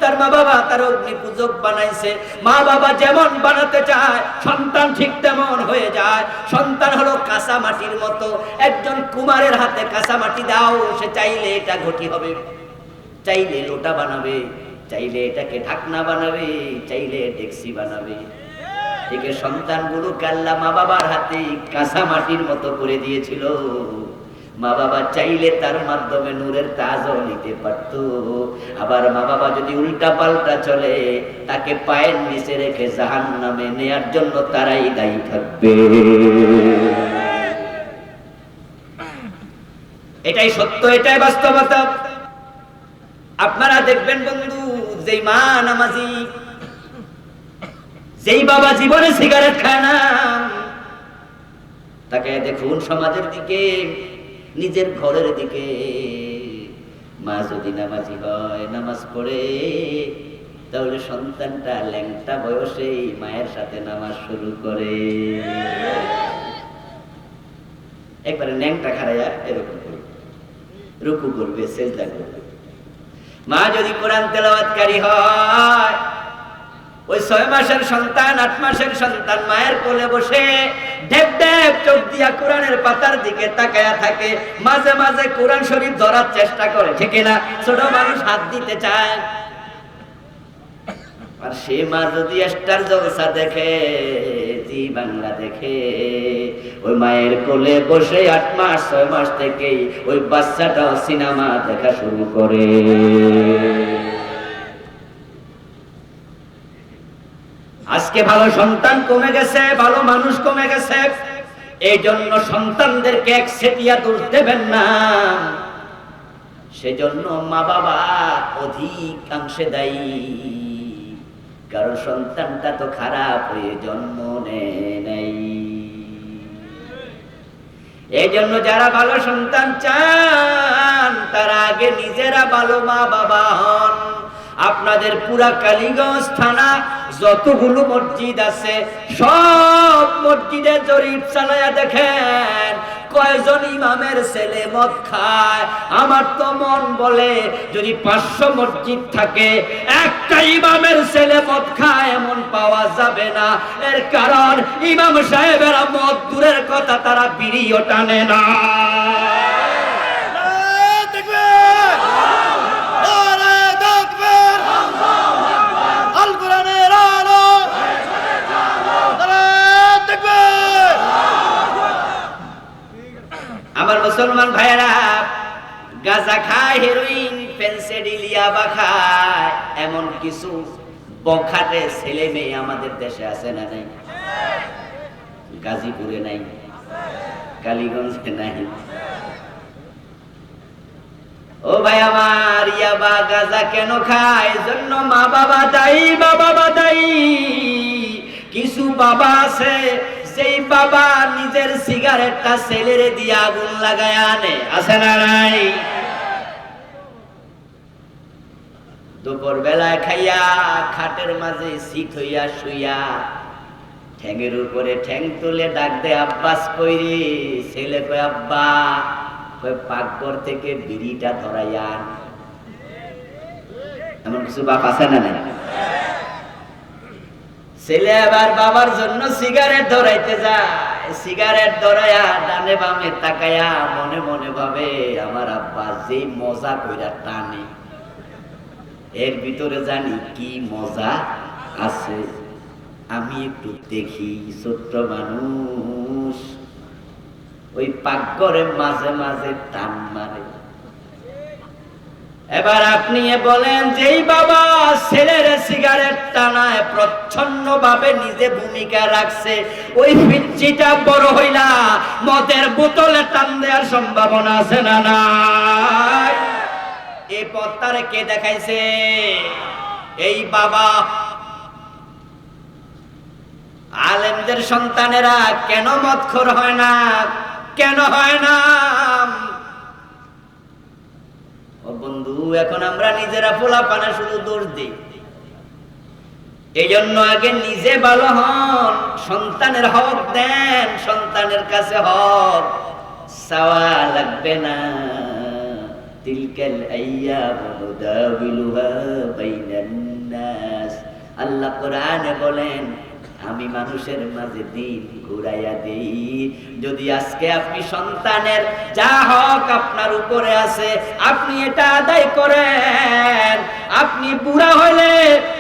তার মা বাবা তার অগ্নি পূজক বানাইছে। মা বাবা যেমন বানাতে চায় সন্তান ঠিক তেমন হয়ে যায়। সন্তান হলো কাঁচা মাটির মতো। একজন কুমারের হাতে কাঁচা মাটি দাও, সে চাইলে এটা ঘটি হবে, চাইলে লোটা বানাবে, চাইলে এটাকে ঢাকনা বানাবে, চাইলে ডেক্সি বানাবে। ঠিক সন্তানগুলোকে আল্লাহ মা বাবার হাতে কাঁচা মাটির মতো করে দিয়েছিল। মা বাবা চাইলে তার মাধ্যমে নূরের তাজও নিতে পারত। আবার মা বাবা যদি উল্টা পাল্টা চলে, তাকে পায়ের নিচে রেখে জাহান্নামে নেয়ার জন্য তারাই দায়ী থাকবে। এটাই সত্য, এটাই বাস্তবতা। আপনারা দেখবেন বন্ধু, যেই মা নামাজি, যেই বাবা জীবনে সিগারেট খায় না, তাকে দেখুন সমাজের দিকে, নিজের ঘরের দিকে। মা যদি নামাজি হয়, নামাজ পড়ে, তাহলে সন্তানটা ল্যাংটা বয়সেই মায়ের সাথে নামাজ শুরু করে। একবারে ল্যাংটা খাড়াইয়া এরকম করবে, রুকু করবে, সেজদা করবে। মা যদি কোরআন তেলাওয়াতকারী হয়, ওই 6 মাসের সন্তান, 8 মাসের সন্তান মায়ের কোলে বসে ঢেপ ঢেপ চোখ দিয়া কোরআনের পাতার দিকে তাকায়া থাকে। মাঝে মাঝে কোরআন শরীফ ধরার চেষ্টা করে, ঠিক না? ছোট মানুষ হাত দিতে চায়। আর সে মা যদি স্টার জলসা দেখে, জি বাংলা দেখে, ওই মায়ের কোলে বসে 8 মাস 6 মাস থেকেই ওই বাচ্চাটাও সিনেমা দেখা শুরু করে। আজকে ভালো সন্তান কমে গেছে, ভালো মানুষ কমে গেছে। এই জন্য সন্তানদেরকে একচেটিয়া দোষ দেবেন না। সেজন্য মা বাবা অধিকাংশে দায়ী, কারণ সন্তানটা তো খারাপ হয়ে জন্ম নেয়। এই জন্য যারা ভালো সন্তান চান, তারা আগে নিজেরা ভালো মা বাবা হন। আপনাদের পুরা কালীগঞ্জ থানা যতগুলো মসজিদ আছে, সব মসজিদে জরিপ চালায়া দেখেন কয়জন ইমামের ছেলে মদ খায়। আমার তো মন বলে যদি 500 মসজিদ থাকে, একটা ইমামের ছেলে মদ খায় এমন পাওয়া যাবে না। এর কারণ ইমাম সাহেবেরা মদ দূরের কথা, তারা বিড়িও টানে না। আমার মুসলমান ভাইয়েরা, গাঁজা খায়, হেরোইন, ফেন্সিডিল, ইয়াবা খায়, এমন কিছু বখাটে ছেলে মেয়ে আমাদের দেশে আছে না নাই? গাজীপুরে নাই, কালীগঞ্জে নাই। ও ভাই আমার, ইয়াবা গাঁজা কেন খায়? জন্য মা বাবা দায়ী, মা বাবা দায়ী। কিছু বাবা আছে, সেই বাবা নিজের সিগারেটটা ছেলের দিয়ে আগুন লাগায় আনে, আছে না নাই? দুপুর বেলায় খাইয়া খাটের মাঝে শীত হইয়া শুইয়া ঠ্যাঙের উপরে ঠ্যাং তুলে ডাক দে, আব্বাস কইরে? ছেলে কয় আব্বা। কয় পাকঘর থেকে বিড়িটা ধরাইয়া আন। এমন কিছু বাপ আছে না নাই? ছেলে আবার বাবার জন্য সিগারেট ধরাইতে যায়। সিগারেট ধরাইয়া ডানে বামে তাকায়া মনে মনে ভাবে, আমার আব্বা যে মজা কইরা টানে, এর ভিতরে জানি কি মজা আছে। আমি একটু দেখি। ছোট্ট মানুষ ওই পাকঘরে মাঝে মাঝে টান মারে। এবার আপনি বলেন, যেই বাবা ছেলের সিগারেট টানায় প্রচ্ছন্ন ভাবে নিজে ভূমিকা রাখছে, ওই পিচ্চিটা বড় হইলা মদের বোতলে টান দেওয়ার সম্ভাবনা আছে না নাই? এই পথটারে কে দেখাইছে? এই বাবা। আলেমদের সন্তানেরা কেন মদখোর হয় না? কেন হয় না? ও বন্ধু, এখন আমরা নিজেরা পোলাপানে শুধু দোষ দিই। এই জন্য আগে নিজে ভালো হন, সন্তানের হক দেন। সন্তানের কাছে হক চাওয়া লাগবে না। তিলকাল আইয়ামু নুদাবিলুহা বাইনান নাস। আল্লাহ কোরআনে বলেন আমি মানুষের মাঝে দিন ঘুরাইয়া দেই। যদি আজকে আপনি সন্তানের যা হক আপনার উপরে আছে আপনি এটা আদায় করেন, আপনি বুড়া হলে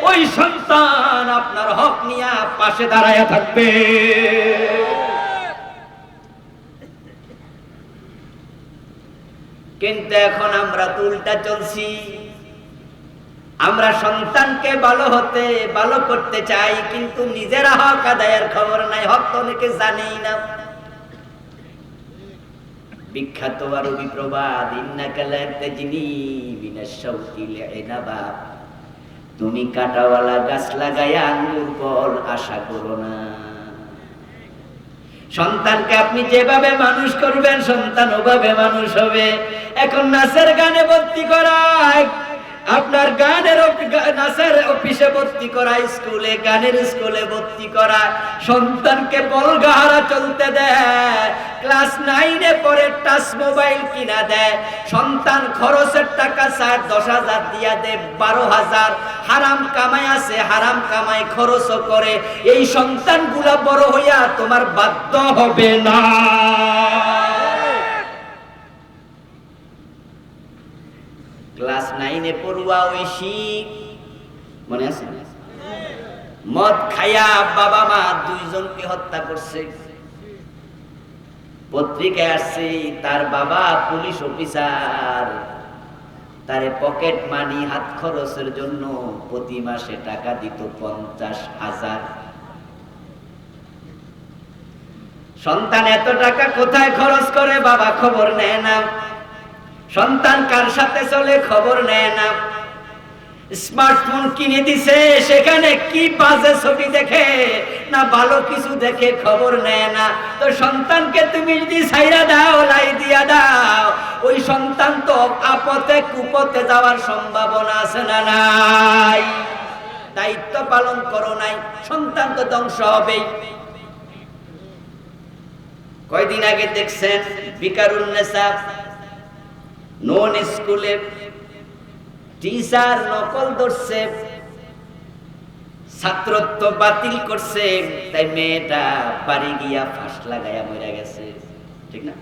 ওই সন্তান আপনার হক নিয়ে পাশে দাঁড়ায়া থাকবে। কিন্তু এখন আমরা তো উল্টা চলছি। আমরা সন্তানকে ভালো হতে ভালো করতে চাই, কিন্তু নিজেরা হক আদায়ের খবর নাই, হক তো অনেকে জানেই না। বিখ্যাত আরবি প্রবাদ ইন্নাকা লা তাজনি মিনাশ শাওকিল ইনাবা, তুমি কাঁটাওয়ালা গাছ লাগায়া আঙ্গুর ফল আশা করো না। সন্তানকে আপনি যেভাবে মানুষ করবেন সন্তান ওভাবে মানুষ হবে। এখন নাচের গানে ভর্তি করায়, আপনার গানের নাচের অফিসে ভর্তি করা, স্কুলে গানের স্কুলে ভর্তি করা, সন্তানকে বলগাহারা চলতে দেয়, ক্লাস 9-এ পরে টাচ মোবাইল কিনা দেয়, সন্তান খরচের টাকা 10,000 দিয়া দেয়, 12,000 হারাম কামাই আছে, হারাম কামাই খরচও করে। এই সন্তানগুলা বড় হইয়া তোমার বাধ্য হবে না। ক্লাস 9-এ পড়ুয়া ঐশী মনে আছে, মদ খাইয়া বাবা মা দুইজনকে হত্যা করছে। পত্রিকায় আসছে তার বাবা পুলিশ অফিসার, তারে পকেট মানি হাত খরচের জন্য প্রতি মাসে টাকা দিত 50,000। সন্তান এত টাকা কোথায় খরচ করে বাবা খবর নেয় না, সন্তান কার সাথে চলে খবর নেয় না। স্মার্টফোন কিনে দিছে, সেখানে কি বাজে ছবি দেখে না ভালো কিছু দেখে খবর নেয় না। তো সন্তানকে তুমি যদি ছাইরা দাও, লাই দিয়া দাও, ওই সন্তান তো আপদে কুপথে যাওয়ার সম্ভাবনা আছে না নাই? দায়িত্ব পালন করো নাই, সন্তান তো ধ্বংস হবেই। কয়দিন আগে দেখছেন বিকারুন্নেসা নন স্কুলে টিচার নকল ধরছে, ছাত্রত্ব বাতিল করছে, তাই মেয়েটা বাড়ি গিয়া ফাঁস লাগাইয়া মরে গেছে, ঠিক না?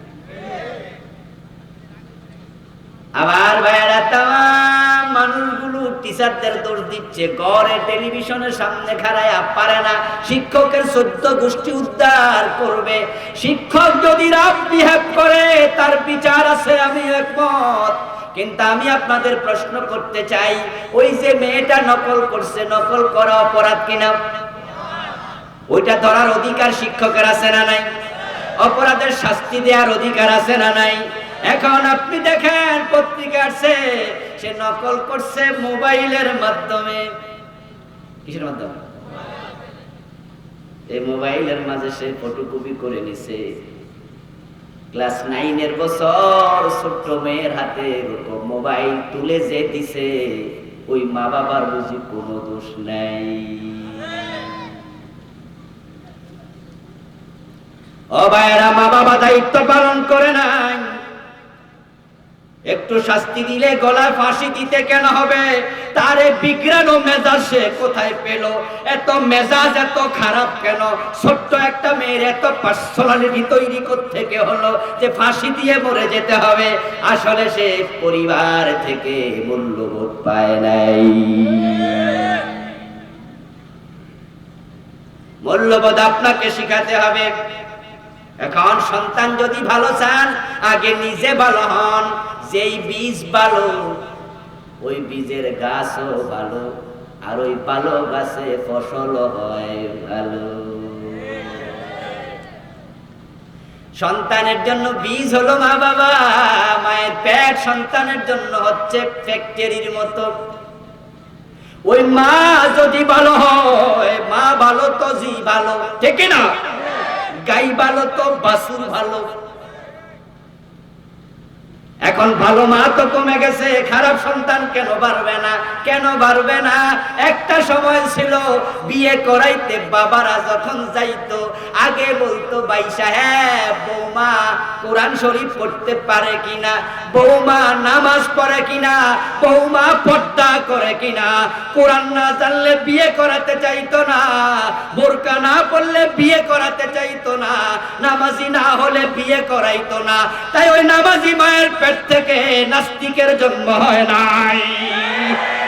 আবার ভাইয়েরা তাম মানুষগুলো টিচারদের দোষ দিচ্ছে, ঘরে টেলিভিশনের সামনে খাড়াইয়া পারে না শিক্ষকের 14 গোষ্ঠী উদ্ধার করবে। শিক্ষক যদি রাফ বিহেভ করে তার বিচার আছে, আমি একমত। কিন্তু আমি আপনাদের প্রশ্ন করতে চাই, ওই যে মেয়েটা নকল করছে, নকল করা অপরাধ কিনা? ওইটা ধরার অধিকার শিক্ষকের আছে না নাই? অপরাধের শাস্তি দেওয়ার অধিকার আছে না নাই? এখন আপনি দেখেন পত্রিকা আছে, সে নকল করছে মোবাইলের মাধ্যমে। কিসের মাধ্যমে? এই মোবাইলের মাঝে সে ফটোকপি করে নিছে। ক্লাস 9-এর বছর ছোট্ট মেয়ের হাতে মোবাইল তুলে যে দিছে, ওই মা বাবার বুঝি কোনো দোষ নাই? ও ভাইয়েরা, মা বাবা দায়িত্ব পালন করে নাই। একটু শাস্তি দিলে গলায় ফাঁসি দিতে কেন হবে? তারে বিগ্রানো মেজাজ সে কোথায় পেল? এত মেজাজ এত খারাপ কেন? ছোট্ট একটা মেয়ের এত পার্সোনালিটি তৈরি থেকে হলো যে ফাঁসি দিয়ে মরে যেতে হবে? আসলে সে পরিবার থেকে মূল্যবোধ পায় নাই। মূল্যবোধ আপনাকে শিখাতে হবে। এখন সন্তান যদি ভালো চান, আগে নিজে ভালো হন। যেই বীজ ভালো, ওই বীজের গাছও ভালো, আর ওই ভালো গাছে ফসল হয় ভালো। সন্তানের জন্য বীজ হলো মা বাবা, মায়ের পেট সন্তানের জন্য হচ্ছে ফ্যাক্টরির মতো। ওই মা যদি ভালো হয়, মা ভালো তো জি ভালো, ঠিক না? গাই ভালো তো বাছুর ভালো। এখন ভালো মা তো কমে গেছে, খারাপ সন্তান কেন বাড়বে না? কেন বাড়বে না? একটা সময় ছিল বিয়ে করাইতে বাবারা যখন যাইতো আগে বলতো ভাই সাহেব বৌমা কোরআন শরীফ পড়তে পারে কিনা, বৌমা নামাজ পড়ে কিনা, বৌমা পর্দা করে কিনা। কোরআন না জানলে বিয়ে করাতে চাইতো না, বোরকা না পড়লে বিয়ে করাতে চাইতো না, নামাজি না হলে বিয়ে করাইতো না। তাই ওই নামাজি মায়ের পেট থেকে নাস্তিকের জন্ম হয় নাই।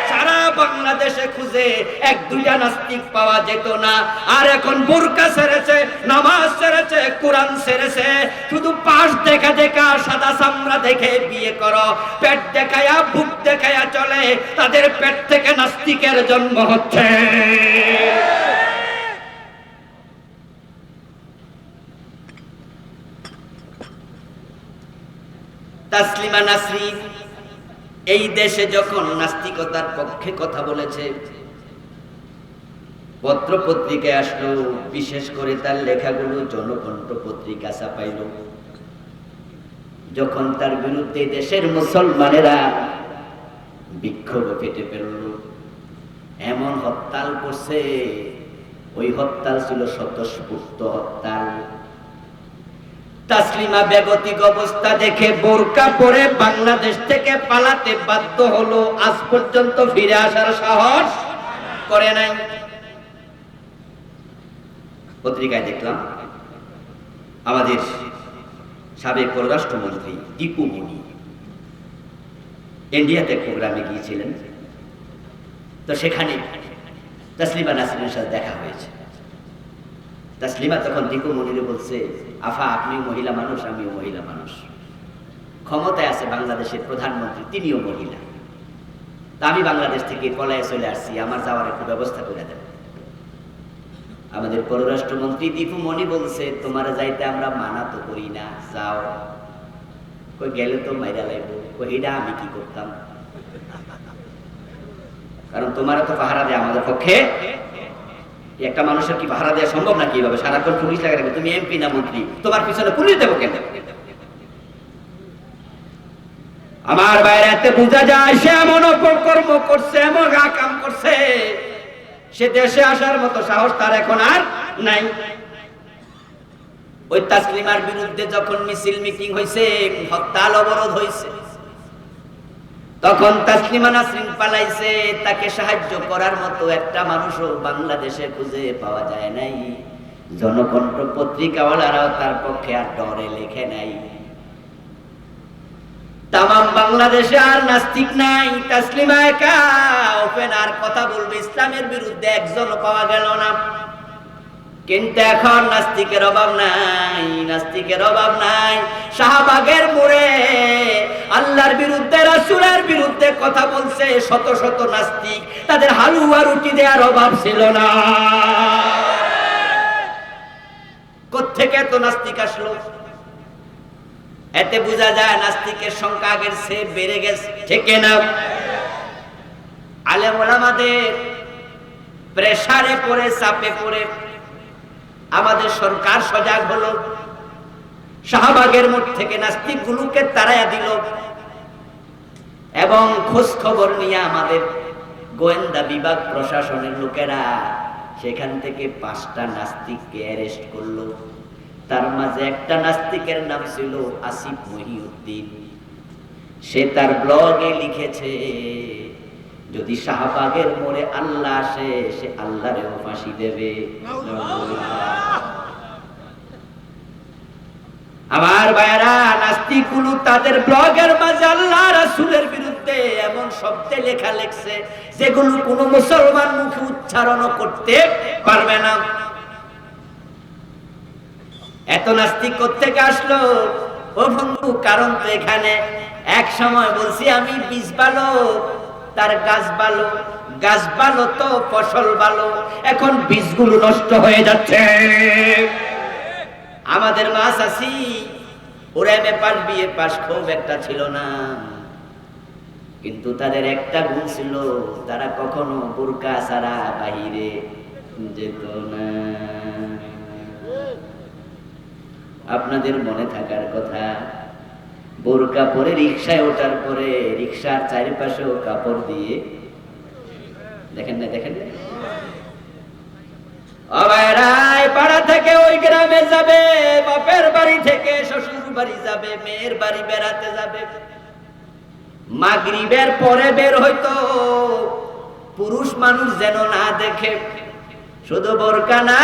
সারা বাংলাদেশে খুঁজে এক দুইটা নাস্তিক পাওয়া যেত না। আর এখন বোরকা ছেড়েছে, নামাজ ছেড়েছে, কোরআন ছেড়েছে, শুধু পাশ দেখা দেখা সাদা চামড়া দেখে বিয়ে করো, পেট দেখায়া বুক দেখায়া চলে, তাদের পেট থেকে নাস্তিকের জন্ম হচ্ছে। তাসলিমা নাসরিন এই দেশে যখন নাস্তিকতার পক্ষে কথা বলেছে, পত্র পত্রিকায় আসলো, বিশেষ করে তার লেখাগুলো জনকণ্ঠ পত্রিকা ছাপাইল। যখন তার বিরুদ্ধে দেশের মুসলমানেরা বিক্ষোভে ফেটে পড়ল, এমন হরতাল করছে, ওই হরতাল ছিল স্বতঃস্ফূর্ত হরতাল। তাসলিমা বেগতিক অবস্থা দেখে বোরকা পরে বাংলাদেশ থেকে পালাতে বাধ্য হলো, আজ পর্যন্ত ফিরে আসার সাহস করে নাই। পত্রিকায় দেখলাম আমাদের সাবেক পররাষ্ট্রমন্ত্রী দীপু মনি ইন্ডিয়াতে প্রোগ্রামে গিয়েছিলেন, তো সেখানে তাসলিমা নাসরিনের সাথে দেখা হয়েছে। তাসলিমা তখন দীপু মনিরে বলছে, আফা আপনিও মহিলা মানুষ, আমিও মহিলা মানুষ, ক্ষমতায় আছে বাংলাদেশের প্রধানমন্ত্রী, তিনিও মহিলা, তা আমি বাংলাদেশ থেকে পলায়ে চলে আসছি, আমার যাওয়ার একটু ব্যবস্থা করে দেন। আমাদের পররাষ্ট্রমন্ত্রী দীপু মনি বলছে, তোমার যাইতে আমরা মানা তো করি না, যাও। কই গেলে তো মাইরা লাগবো। কই এটা আমি কি করতাম, কারণ তোমার তো পাহারা দেয় আমাদের পক্ষে, একটা মানুষের কি পাহারা দেওয়া সম্ভব নাকি? এইভাবে সারাক্ষণ পুলিশ লাগা রাখবে, তুমি এমপি না মন্ত্রী, তোমার পিছনে পুলিশ দেবো কেন? আমার বাইরে এতে বোঝা যায় সে এমন অপকর্ম করছে, এমন কাম করছে, সে দেশে আসার মতো সাহস তার এখন আর নাই। ওই তাসলিমার বিরুদ্ধে যখন মিছিল মিটিং হয়েছে, হরতাল অবরোধ হয়েছে, তখন তাসলিমা নাসরিন পালাইছে, তাকে সাহায্য করার মতো একটা মানুষও বাংলাদেশে খুঁজে পাওয়া যায় নাই। জনকণ্ঠ পত্রিকাওয়ালারাও তার পক্ষে আর ডরে লেখে নাই। তামাম বাংলাদেশে আর নাস্তিক নাই, তাসলিমা একা ওপেন আর কথা বলবে ইসলামের বিরুদ্ধে একজন পাওয়া গেল না। কিন্তু এখন নাস্তিকের অভাব নাই, নাস্তিকের অভাব নাই। শাহবাগের মোড়ে আল্লাহর বিরুদ্ধে, রাসূলের বিরুদ্ধে কথা বলছে শত শত নাস্তিক, তাদের হালুয়া রুটি দেওয়ার অভাব ছিল না। কোত্থেকে এত নাস্তিক আসলো? এতে বোঝা যায় নাস্তিকের সংখ্যা আগের চেয়ে বেড়ে গেছে, ঠিক না? আলেম ওলামাদের প্রেসারে পড়ে, চাপে পড়ে আমাদের সরকার সজাগ হলো, শাহবাগের মোড় থেকে নাস্তিক গুলোকে তাড়াইয়া দিল, এবং খোঁজ খবর নিয়ে আমাদের গোয়েন্দা বিভাগ প্রশাসনের লোকেরা সেখান থেকে 5টা নাস্তিককে অ্যারেস্ট করলো। তার মাঝে একটা নাস্তিকের নাম ছিল আসিফ মহিউদ্দিন। সে তার ব্লগে লিখেছে, যদি শাহবাগের মোড়ে আল্লাহ আসে, সে আল্লাহরেও ফাঁসি দেবে। আমার ভাইরা, নাস্তিকগুলো তাদের ব্লগের মাঝে আল্লাহ রাসূলের বিরুদ্ধে এমন শব্দে লেখা লিখছে যেগুলো কোনো মুসলমান মুখে উচ্চারণ করতে পারবে না। এত নাস্তিক কোত্থেকে আসলো? ও বন্ধু, কারণ তো এখানে এক সময় বলছি আমি বীজ ভালো, তার গাছ ভালো, গাছ ভালো তো ফসল ভালো, এখন বীজগুলো নষ্ট হয়ে যাচ্ছে। আমাদের মাছ আছি, ওরা এমএ পাস বিএ পাস খুব একটা ছিল না, কিন্তু তাদের একটা গুণ ছিল, তারা কখনো বোরকা ছাড়া বাহিরে যেত না। আপনাদের মনে থাকার কথা, বোরকা পরে রিক্সায় ওঠার পরে রিক্সার চারিপাশেও কাপড় দিয়ে, দেখেন না দেখেন না, পাড়া থেকে ওই গ্রামে যাবে, বাপের বাড়ি থেকে শ্বশুর বাড়ি যাবে, মেয়ের বাড়ি বেড়াতে যাবে, মাগরিবের পরে বের হইতো, পুরুষ মানুষ যেন না দেখে। শুধু বোরকা না,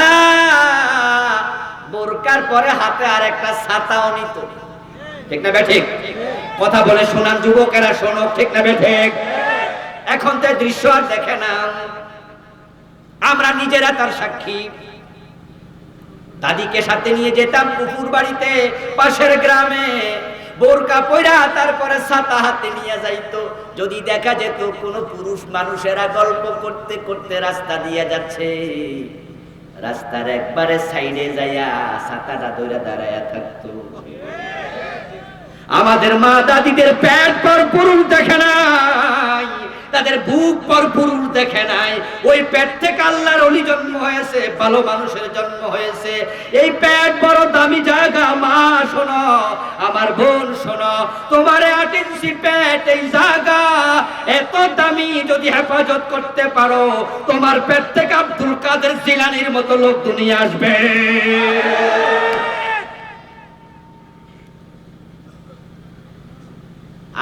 বোরকার পরে হাতে আর একটা ছাতাও নিত, ঠিক না ঠিক? কথা বলে শোনান যুবকেরা, শোনো, ঠিক না ঠিক? এখন তো দৃশ্য আর দেখে না, আমরা নিজেরা তার সাক্ষী। দাদিকে সাথে নিয়ে যেতাম পুকুর বাড়িতে, পাশের গ্রামে, বোরকা পয়রা তারপরে ছাতা হাতে নিয়ে যাইতো। যদি দেখা যেত কোনো পুরুষ মানুষেরা গল্প করতে করতে রাস্তা দিয়ে যাচ্ছে, রাস্তার একবারে সাইডে যাইয়া ছাতাটা ধরে দাঁড়ায়া থাকতো। আমাদের মা দাদিদের পেট পর পুরুষ দেখে নাই, তাদের বুক পর পুরুষ দেখে নাই। ওই পেট থেকে আল্লাহর ওলি জন্ম হয়েছে, ভালো মানুষের জন্ম হয়েছে। এই পেট বড় দামি জায়গা। মা শোনো, আমার বোন শোনো, তোমার 8 ইঞ্চি পেট, এই জায়গা এত দামি, যদি হেফাজত করতে পারো, তোমার পেট থেকে আব্দুল কাদের জিলানীর মতো লোক দুনিয়া আসবে।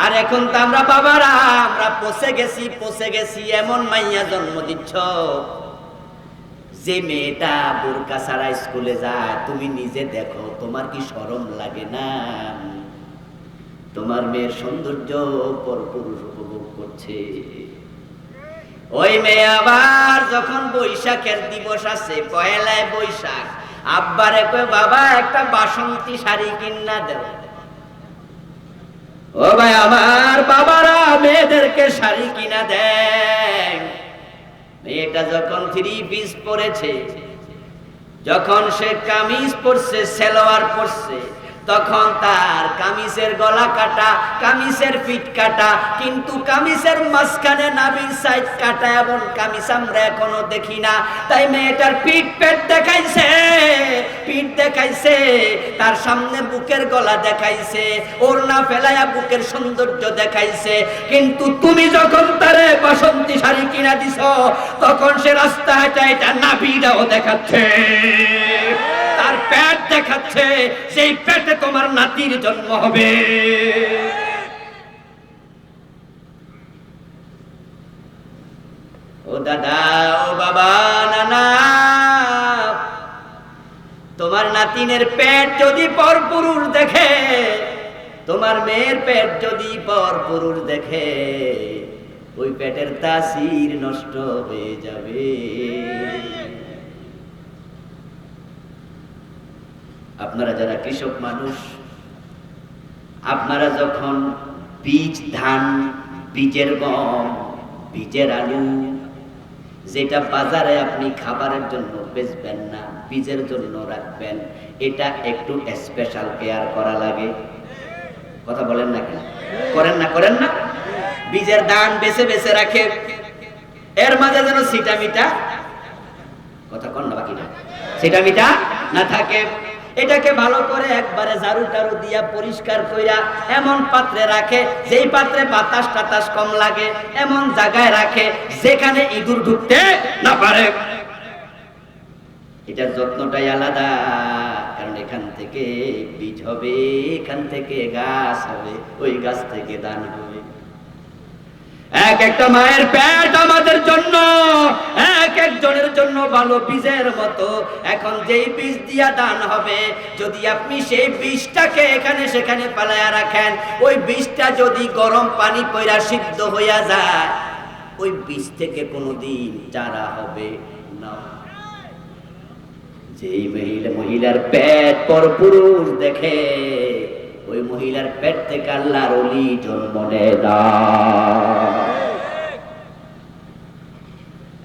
আর এখন তো আমরা বাবারা, আমরা পচে গেছি, এমন মাইয়া জন্ম দিচ্ছ, যে মেয়েটা বোরকা ছাড়া স্কুলে যায়, তুমি নিজে দেখো, তোমার কি শরম লাগে না? তোমার মেয়ের সৌন্দর্য পরপুরুষ উপভোগ করছে। ওই মেয়ে আবার যখন বৈশাখের দিবস আছে, পহেলায় বৈশাখ, আব্বারে কয়, বাবা একটা বাসন্তী শাড়ি কিনা দেব। ও ভাই, আমার বাবারা মেয়েদেরকে শাড়ি কিনা দেন। মেয়েটা যখন 3 পিস পরেছে, যখন সে কামিজ পরছে, সালোয়ার পরছে, তখন তার কামিজের গলা কাটা, কামিজের পিঠ কাটা, কিন্তু কামিজের মাঝখানে নাভির সাইড কাটা, এবং কামিজ আমরা এখনো দেখি না। তাই মেয়েটার পেট দেখাইছে, পিঠ দেখাইছে, তার সামনে বুকের গলা দেখাইছে, ওড়না ফেলাইয়া বুকের সৌন্দর্য দেখাইছে। কিন্তু তুমি যখন তারে বাসন্তী শাড়ি কিনা দিছ, তখন সে রাস্তা হাঁটা এটা নাভিটাও দেখাচ্ছে, তার পেট দেখাচ্ছে, সেই পেটে তোমার নাতির জন্ম হবে। ও দাদা, ও বাবা, নানা, তোমার নাতিনের পেট যদি পরপুরুষ দেখে, তোমার মেয়ের পেট যদি পরপুরুষ দেখে, ওই পেটের তাসির নষ্ট হয়ে যাবে। আপনারা যারা কৃষক মানুষ, আপনারা যখন বীজ ধান, বীজের গম, বীজের আলু, যেটা বাজারে আপনি খাবারের জন্য বেচবেন না, বীজের জন্য রাখবেন, এটা একটু স্পেশাল কেয়ার করা লাগে। কথা বলেন না কেন? করেন না? বীজের দান বেছে বেছে রাখে, এর মাঝে যেন সিটা মিটা, কথা কন না, বাকি না, সিটা মিটা না থাকে। এটাকে ভালো করে একবারে ঝাড়ু টাড়ু দিয়া পরিষ্কার কইরা এমন পাত্রে রাখে, যেই পাত্রে বাতাস টাতাস কম লাগে, এমন জায়গায় রাখে যেখানে ইঁদুর ঢুকতে না পারে। এটার যত্নটাই আলাদা, কারণ এখান থেকে বীজ হবে, এখান থেকে গাছ হবে, ওই গাছ থেকে দান হবে। এক একটা মায়ের পেট আমাদের জন্য, এক একজনের জন্য ভালো বীজের মতো। এখন যেই বীজ দিয়া দান হবে, যদি আপনি সেই বীজটাকে এখানে সেখানে পালায়া রাখেন, ওই বীজটা যদি গরম পানি পইরা সিদ্ধ হইয়া যায়, ওই বীজ থেকে কোনোদিন চারা হবে না। যেই মহিলার পেট পরপুরুষ দেখে, ওই মহিলার পেট থেকে আল্লাহর ওলি জন্ম নেয়।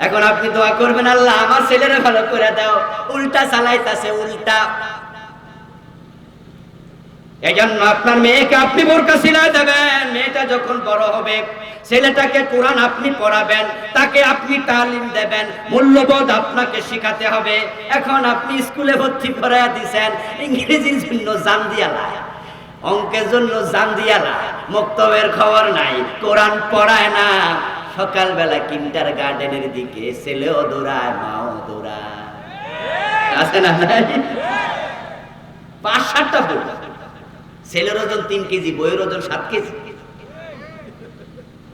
এখন আপনি দোয়া করবেন, আল্লাহ আমার ছেলেরে ভালো করে দাও, উল্টা চালাইতাছে, উল্টা। এজন্য আপনার মেয়েকে আপনি বোরকা ছিলাই দেবেন। মেয়েটা যখন বড় হবে, ছেলেটাকে কোরআন আপনি পড়াবেন, তাকে আপনি তালিম দেবেন, মূল্যবোধ আপনাকে শেখাতে হবে। এখন আপনি স্কুলে ভর্তি করাইয়া দিয়েছেন, ইংরেজির জন্য জান দিয়া লাই, অঙ্কের জন্য জান্দিয়ালা, মক্তবের খবর নাই, কোরআন পড়ায় না। সকালবেলা কিন্টার গার্ডেনের দিকে ছেলেও দৌড়ায়, মাও দৌড়ায়, আছে না? 5-7টা বই, ছেলের ওজন 3 কেজি, বইয়ের ওজন 7 কেজি।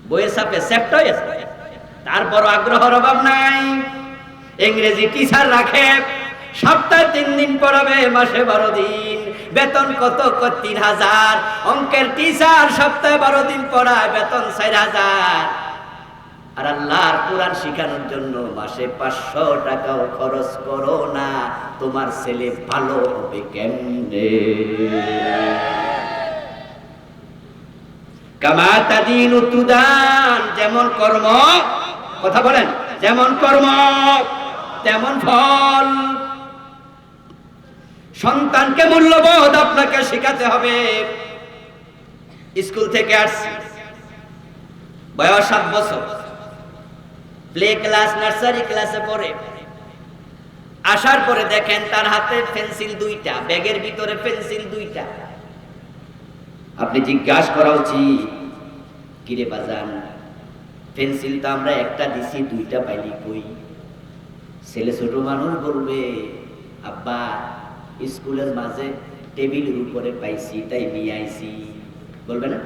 বইয়ের সাপে সেপ্ট হয়ে আছে, তারপরও আগ্রহের অভাব নাই। ইংরেজি টিচার রাখে, সপ্তাহে 3 দিন পড়াবে, মাসে 12 দিন, বেতন কত? 3000। অঙ্কের টিচার সপ্তাহে 12 দিন পড়ায়, বেতন 4000। আর আল্লাহর কোরআন শেখানোর জন্য মাসে 500 টাকাও খরচ করো না, তোমার ছেলে ভালো হবে কেমনে? কামা তাদিনু তুদান, যেমন কর্ম, কথা বলেন, যেমন কর্ম তেমন ফল। সন্তানকে মূল্যবোধ আপনাকে শেখাতে হবে। স্কুল থেকে আসছি, বয়স 7 বছর, প্লে ক্লাস, নার্সারি ক্লাসে পড়ে। আসার পরে দেখেন তার হাতে পেন্সিল 2টা, ব্যাগের ভিতরে পেন্সিল 2টা। আপনি জিজ্ঞাসা করা উচিত, কিরে বাজান, পেন্সিল তো আমরা একটা দিছি, 2টা পাইলি কই? ছেলে ছোট মানুষ বলবে, আব্বা স্কুলের মাঝে টেবিলের উপরে পাইছি, তাই নিয়ে আইছি, বলবে না?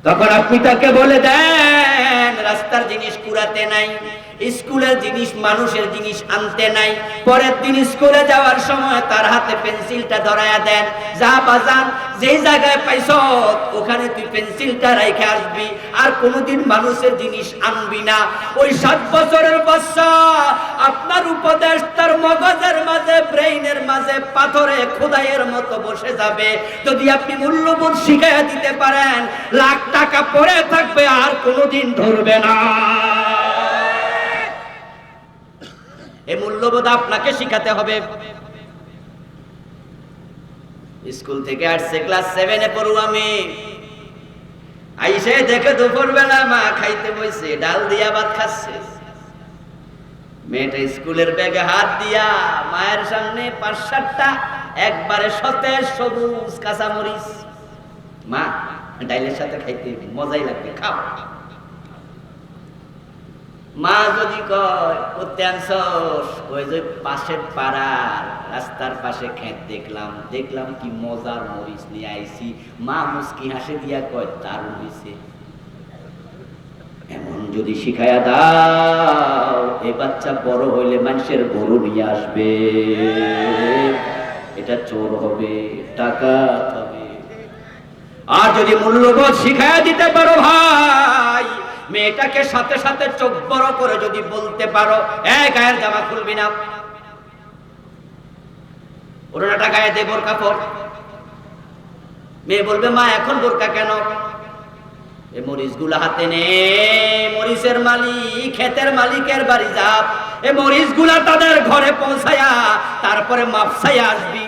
তখন আপনি তাকে বলে দেন, রাস্তার জিনিস কুড়াতে নাই, স্কুলের জিনিস, মানুষের জিনিস আনতে নাই। পরের দিন স্কুলে যাওয়ার সময় তার হাতে পেন্সিলটা ধরায়া দেন, যা বাজান, যেই জায়গায় পাইছ ওখানে তুই পেন্সিলটা রেখে আসবি, আর কোনোদিন মানুষের জিনিস আনবি না। ওই 7 বছরের বাচ্চা আপনার উপদেশ তার মগজের মাঝে, ব্রেইনের মাঝে পাথরে খোদাইয়ের মতো বসে যাবে। যদি আপনি মূল্যবোধ শিখাইয়া দিতে পারেন, লাখ টাকা পড়ে থাকবে, আর কোনোদিন ধরবে না। এই মূল্যবোধ আপনাকে শিখাতে হবে। স্কুল থেকে আসছে, ক্লাস 7-এ পড়ু আমি, আইসে দেখে দুপুরবেলা মা খাইতে বইছে, ডাল দিয়া ভাত খাচ্ছে। মেয়েটা স্কুলের ব্যাগে হাত দিয়া মায়ের সামনে 5-7টা একবারে সতেজ সবুজ কাঁচামরিচ, মা ডাইলের সাথে খাইতে মজাই লাগবে, খাও। মা যদি কয় করতে আনছস, ওই যে পাশের পাড়ার রাস্তার পাশে ক্ষেত দেখলাম কি মজার মরিচ নিয়ে আইছি, মা মুস্কি হাসে দিয়া কয় দারুণ হইছে। এমন যদি শিখায়া দাও, এই বাচ্চা বড় হইলে মানুষের গরু নিয়ে আসবে, এটা চোর হবে, ডাকাত হবে। আর যদি মূল্যবোধ শিখায়া দিতে পারো ভাই, মেয়েটাকে সাথে সাথে চোখ বড় করে যদি বলতে পারো, গায়ের জামা খুলবি না, ওড়নাটা গায়ে দে, বোরকা পর। মেয়ে বলবে, মা এখন বোরকা কেন? এই মরিচগুলো হাতে নে, মরিচের মালিক, ক্ষেতের মালিকের বাড়ি যা, এই মরিচগুলা তাদের ঘরে পৌঁছায়া তারপরে মাপসাইয়া আসবি,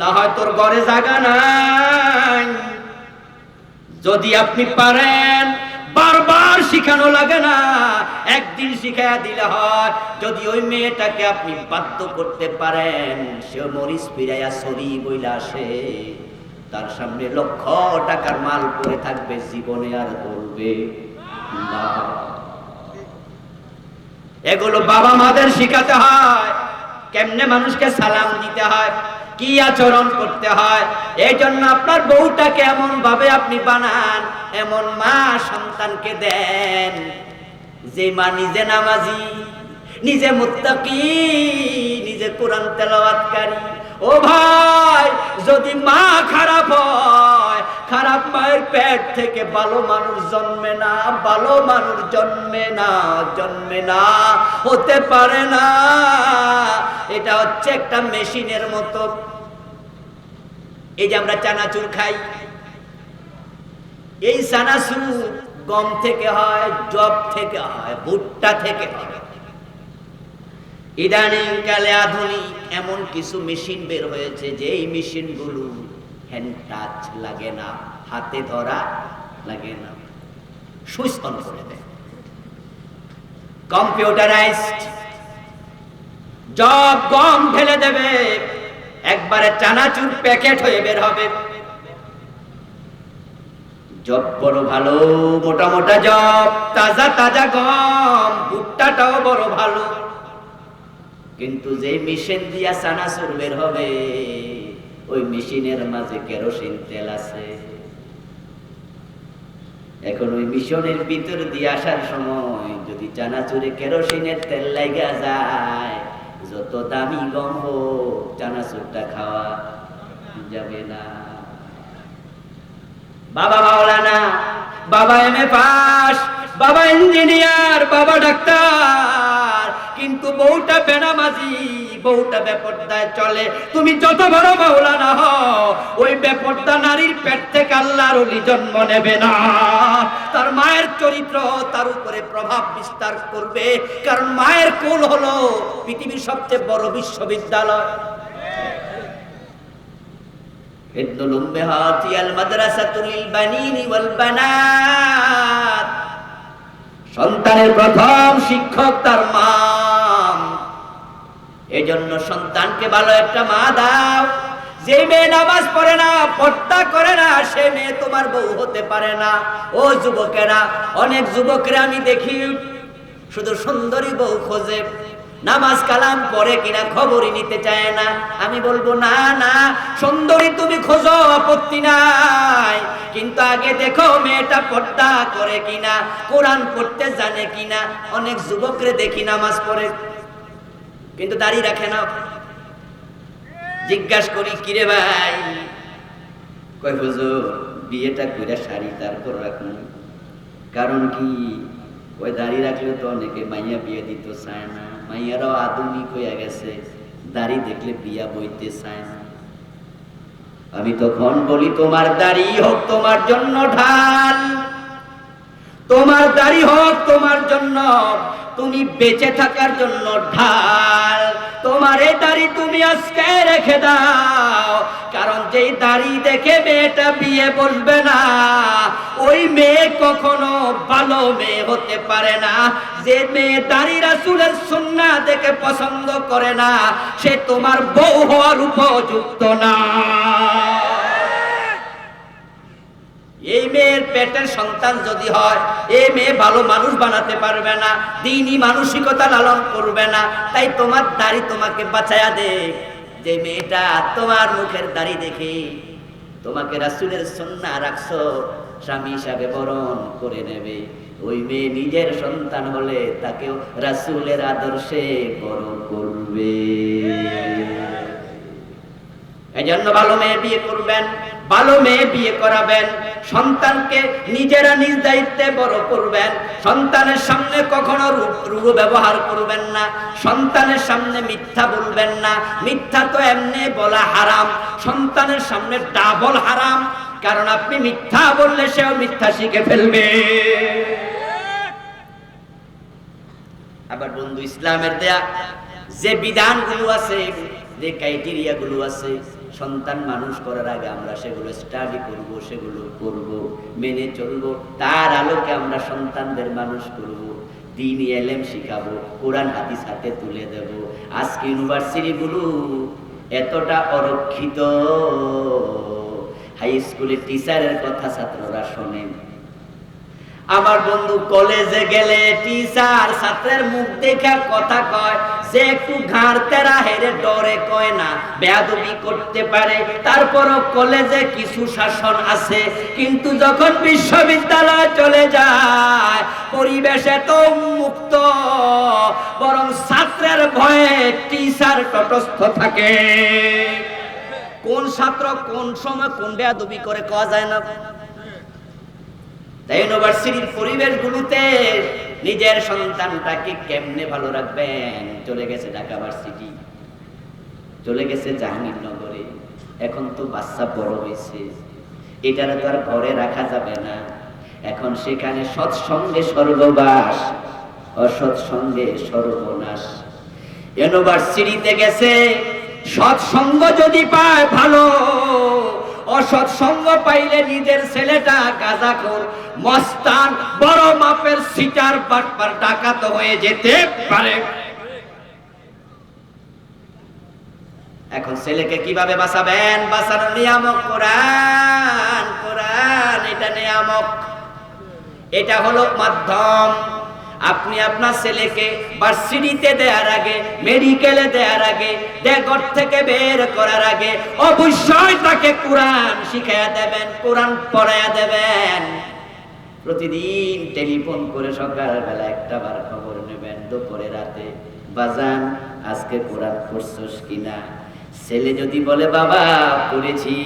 না হয় তোর ঘরে জায়গা নাই। যদি আপনি পারেন, বারবার শিখানো লাগে না, একদিন শিখাইয়া দিলে হয়। যদি ওই মেয়েটাকে আপনি বাধ্য করতে পারেন, সে মরিচ ফিরাইয়া সরি বইলা আসে, তার সামনে লক্ষ টাকার মাল পড়ে থাকবে, জীবনে আর বলবে না। এগুলো বাবা মাদের শিখাতে হয়, কেমনে মানুষকে সালাম দিতে হয়, কি আচরণ করতে হয়। এই জন্য আপনার বউটাকে এমন ভাবে আপনি বানান, এমন মা সন্তানকে দেন, যে মা নিজে নামাজি, নিজে মুত্তাকি, নিজে কোরআন তেলাওয়াতকারী। ও ভাই, যদি মা খারাপ হয়, খারাপ মায়ের পেট থেকে ভালো মানুষ জন্মে না, ভালো মানুষ জন্মে না, হতে পারে না। এটা হচ্ছে একটা মেশিনের মতো। এই যে আমরা চানাচুর খাই, এই চানাচুর গম থেকে হয়, জব থেকে হয়, ভুট্টা থেকে হয়। ইদানিং কালে আধুনিক এমন কিছু মেশিন বের হয়েছে, যে এই মেশিনগুলো হ্যান্ড টাচ লাগে না, হাতে ধরা লাগে না, সুইচ অন করে দেয়, কম্পিউটারাইজড। জব গম ঢেলে দেবে, একবারে চানাচুর প্যাকেট হয়ে বের হবে। জব বড় ভালো, মোটা মোটা জব, তাজা তাজা গম, ভুট্টাটাও বড় ভালো, কিন্তু যে মেশিন দিয়া চানাচুর বের হবে ওই মেশিনের মাঝে কেরোসিন তেল আছে। এখন ওই মিশনের ভিতর দিয়ে আসার সময় যদি চানাচুরে কেরোসিনের তেল লাগা যায়, যত দামি গম হোক চানাচুরটা খাওয়া যাবে না। বাবা মাওলানা, বাবা এমএ পাস, বাবা ইঞ্জিনিয়ার, বাবা ডাক্তার, কিন্তু বউটা বেনামাজি, বউটা বেপরদায় চলে। তুমি যত বড় মাওলানা হও, ওই বেপরদা নারীর পেট থেকে আল্লাহর ওলি জন্ম নেবে না। তার মায়ের চরিত্র তার উপরে প্রভাব বিস্তার করবে, কারণ মায়ের কোল হলো পৃথিবীর সবচেয়ে বড় বিশ্ববিদ্যালয়। ইদনুল উম্মাহাতি আল মাদ্রাসাতুল বানিনি ওয়াল বানাত। সন্তানের প্রথম শিক্ষক তার মা। এজন্য সন্তানকে ভালো একটা মা দাও। যে মেয়ে নামাজ পড়ে না, পর্দা করে না, সে মেয়ে তোমার বউ হতে পারে না। ও যুবকেরা, অনেক যুবকরা আমি দেখি শুধু সুন্দরী বউ খোঁজে, নামাজ কালাম পড়ে কিনা খবরই নিতে চায় না। আমি বলবো না না, সুন্দরী তুমি খোঁজো, আপত্তি নাই, কিন্তু আগে দেখো মেয়েটা পর্দা করে কিনা, কোরআন পড়তে জানে কিনা। অনেক যুবকরে দেখি নামাজ পড়ে কিন্তু দাড়ি রাখে না। জিজ্ঞাসা করি, কিরে ভাই? কয় হুজুর বিয়েটা কইরা শাড়ি তারপর রাখুন। কারণ কি? ওই দাড়ি রাখলে তো অনেকে মাইয়া বিয়ে দিতে চায় না, মাইয়ারাও আধুনিক হয়ে গেছে, দাড়ি দেখলে বিয়া বইতে চায় না। আমি তখন বলি, তোমার দাড়ি হোক তোমার জন্য ঢাল, তোমার দাড়ি হোক তোমার জন্য, তুমি বেঁচে থাকার জন্য ঢাল। তোমার এই দাড়ি তুমি আজকে রেখে দাও, কারণ যেই দাড়ি দেখে মেয়েটা বিয়ে বসবে না, ওই মেয়ে কখনো ভালো মেয়ে হতে পারে না। যে মেয়ে দাড়ি রাসূলের সুন্নাহ দেখে পছন্দ করে না, সে তোমার বউ হওয়ার উপযুক্ত না। এই মেয়ের পেটের সন্তান যদি হয়, এই মেয়ে ভালো মানুষ বানাতে পারবে না, দ্বীনি মানসিকতা লালন করবে না। তাই তোমার দাড়ি তোমাকে বাঁচায়া দে। যে মেয়েটা তোমার মুখের দাড়ি দেখে তোমাকে রাসূলের সুন্নাহ রাখছো, স্বামী হিসাবে বরণ করে নেবে, ওই মেয়ে নিজের সন্তান হলে তাকেও রাসূলের আদর্শে বড় করবে। এজন্য ভালো মেয়ে বিয়ে করবেন, ভালো মেয়ে বিয়ে করাবেন, সন্তানকে নিজেরা নিজ দায়িত্বে বড় করবেন। সন্তানের সামনে কখনো রূঢ় ব্যবহার করবেন না, সন্তানের সামনে মিথ্যা বলবেন না। মিথ্যা তো এমনি বলা হারাম, সন্তানের সামনে ডাবল হারাম, কারণ আপনি মিথ্যা বললে সেও মিথ্যা শিখে ফেলবে। আবার বন্ধু, ইসলামের দেয়া যে বিধানগুলো আছে, যে ক্রাইটেরিয়া গুলো আছে, সন্তান মানুষ করার আগে আমরা সেগুলো স্টাডি করব, সেগুলো করব, মেনে চলবো। তার আলোকে আমরা সন্তানদের মানুষ করব, দ্বীনি ইলম শিখাবো, কোরআন হাদিস হাতে তুলে দেব। আজকে ইউনিভার্সিটি গুলো এতটা অরক্ষিত, হাই স্কুলের টিচারের কথা ছাত্ররা শোনেন। আমার বন্ধু, কলেজে গেলে টিচার ছাত্রের মুখ দেখে কথা কয়, যে একটু ঘাড় তেরা হেরে ডরে কয় না, বেয়াদবি করতে পারে, তারপরও কলেজে কিছু শাসন আছে। কিন্তু যখন বিশ্ববিদ্যালয়ে চলে যায়, পরিবেশে তো মুক্ত, বরং ছাত্রের ভয়ে টিচার তটস্থ থাকে। কোন ছাত্র কোন সময় কোন বেয়াদবি করে কওয়া যায় না। তাই ইউনিভার্সিটির পরিবেশগুলোতে নিজের সন্তানটাকে কেমনে ভালো রাখবেন। চলে গেছে ঢাকা ভার্সিটি, চলে গেছে জাহাঙ্গীরনগরে, এখন তো বাচ্চা বড় হয়েছে, এটারে তো আর ঘরে রাখা যাবে না। এখন সেখানে সৎসঙ্গে স্বর্গবাস, অসৎসঙ্গে সর্বনাশ। ইউনিভার্সিটিতে গেছে, সৎসঙ্গ যদি পায় ভালো, অসৎ সঙ্গ পাইলে নিজের ছেলেটা গাঁজাখোর, মস্তান, বড় মাপের সিটার, বাটপার, ডাকাত হয়ে যেতে পারে। এখন ছেলেকে কিভাবে বাঁচাবেন? বাঁচানোর নিয়ামক কোরআন। কোরআন এটা নিয়ামক, এটা হলো মাধ্যম। আপনি আপনার ছেলেকে ভার্সিটিতে দেওয়ার আগে, মেডিকেলে দেওয়ার আগে, ঘর থেকে বের করার আগে অবশ্যই তাকে কোরআন শিখাইয়া দেবেন, কোরআন পড়াইয়া দেবেন। প্রতিদিন টেলিফোন করে সকালবেলা একটা বার খবর নেবেন, দুপুরে রাতে, বাজান আজকে কোরআন পড়ছস কিনা? ছেলে যদি বলে বাবা পড়েছি,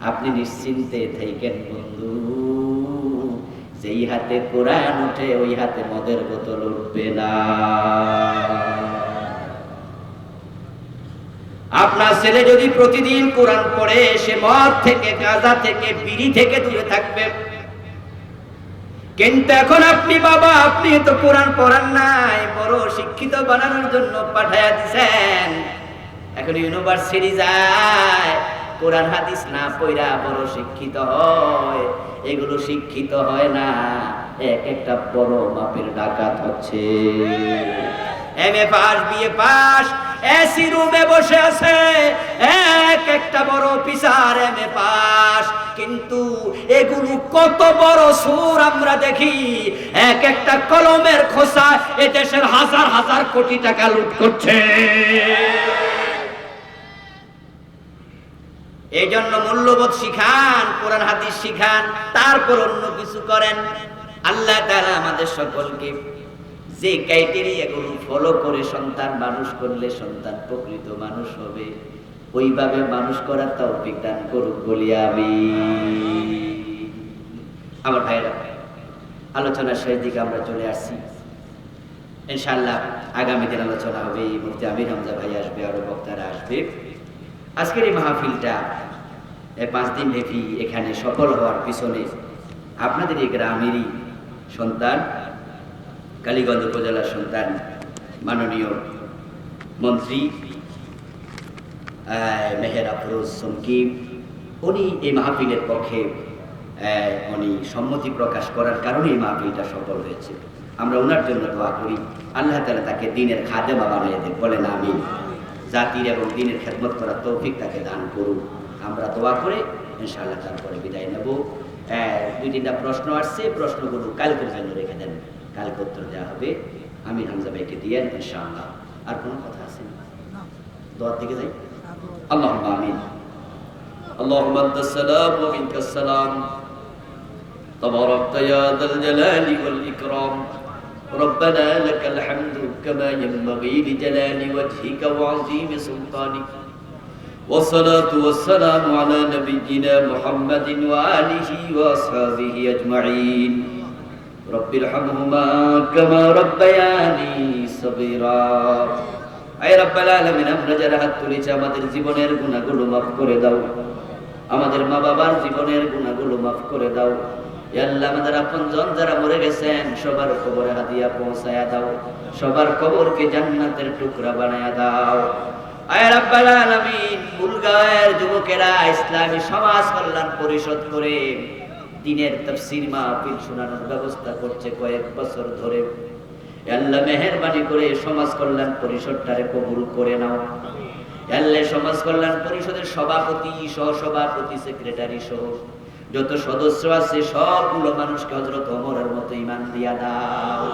আপনি নিশ্চিন্তে থাকেন বন্ধু, যেই হাতে কোরআন ওঠে ওই হাতে মদের বোতল উঠবে না। আপনার ছেলে যদি প্রতিদিন কোরআন পড়ে, সে মদ থেকে, গাঁজা থেকে, বিড়ি থেকে দূরে থাকবে। কিন্তু এখন আপনি বাবা, আপনি তো কোরআন পড়ান নাই, বড় শিক্ষিত বানানোর জন্য পাঠায়া দিছেন। এখন ইউনিভার্সিটি যায়, কোরআন হাদিস না পড়া বড় শিক্ষিত হয়। এগুলো শিক্ষিত হয় না, এক একটা বড় মাপের ডাকাত হচ্ছে। MA pass, BA pass, AC রুমে বসে আছে, এক একটা বড় অফিসার এমএ পাস। কিন্তু এগুলো কত বড় সুর আমরা দেখি, এক একটা কলমের খোসা এ দেশের হাজার হাজার কোটি টাকা লুট করছে। এই জন্য মূল্যবোধ শিখান, কোরআন হাদিস শিখান, তারপর অন্য কিছু করেন। আল্লাহ তাআলা আমাদের সকলকে যে ক্রাইটেরিয়াগুলো ফলো করে সন্তান মানুষ করলে সন্তান প্রকৃত মানুষ হবে, ওইভাবে মানুষ করার তৌফিক দান করুক বলি আমিন। আমার ভাইরা, আলোচনার শেষ দিকে আমরা চলে আসছি। ইনশাআল্লাহ আগামী দিন আলোচনা হবে, মুফতি আমির হামজা ভাই আসবে, আরো বক্তারা আসবে। আজকের এই মাহফিলটা 5 দিন ব্যাপী এখানে সফল হওয়ার পিছনে আপনাদের এই গ্রামেরই সন্তান, কালীগঞ্জ উপজেলার সন্তান, মাননীয় মন্ত্রী মেহের আফরোজ চমকি, উনি এই মাহফিলের পক্ষে উনি সম্মতি প্রকাশ করার কারণে এই মাহফিলটা সফল হয়েছে। আমরা ওনার জন্য দোয়া করি, আল্লাহ তাআলা তাকে দ্বীনের খাদেমা বানিয়ে দেন, বলেন আমিন। জাতির এবং দ্বীনের খেদমত করার তৌফিক তাকে দান করুন। আমরা দোয়া করে ইনশাআল্লাহ তারপরে বিদায় নেব। 2-3টা প্রশ্ন আসছে, প্রশ্নগুলো কালকের জন্য রেখে দেন, কালকে উত্তর দেওয়া হবে। আমি হামজা ভাইকে দিয়ে ইনশাআল্লাহ। আর কোনো কথা আছে না? দোয়ার দিকে যাই। আল্লাহুম্মা আমিন। আল্লাহুম্মা আনতাস সালাম ওয়া মিনকাস সালাম, তাবারাকতা ইয়া যাল জালালি ওয়াল ইকরাম। ربنا لك الحمد كما ينبغي لجلال وجهك وعظيم سلطانك، والصلاة والسلام على نبينا محمد وآله وأصحابه أجمعين، رب ارحمهما كما ربياني صغيرا। আয় রব্বুল আলামিন, আমরা যারা হাত তুলেছি আমাদের জীবনের গুনাহগুলো মাফ করে দাও, আমাদের মা বাবার জীবনের গুনাহগুলো মাফ করে দাও। ইয়া আল্লাহ, আমাদের আপনজন যারা মরে গেছেন সবার কবরে হাদিয়া পৌঁছায়া দাও, সবার কবরকে জান্নাতের টুকরা বানায়া দাও। আয় রব্বুল আলামিন, বুলগায়ের যুবকেরা ইসলামী সমাজ কল্যাণ পরিষদ করে দ্বীনের তাফসীর মাহফিল শোনানোর ব্যবস্থা করছে কয়েক বছর ধরে। ইয়া আল্লাহ, মেহেরবানি করে সমাজ কল্যাণ পরিষদটারে কবুল করে নাও। ইয়া আল্লাহ, সমাজ কল্যাণ পরিষদের সভাপতি, সহসভাপতি, সেক্রেটারি সহ যত সদস্য আছে সবগুলো মানুষকে হযরত ওমরের মতো ঈমান দিয়া দাও।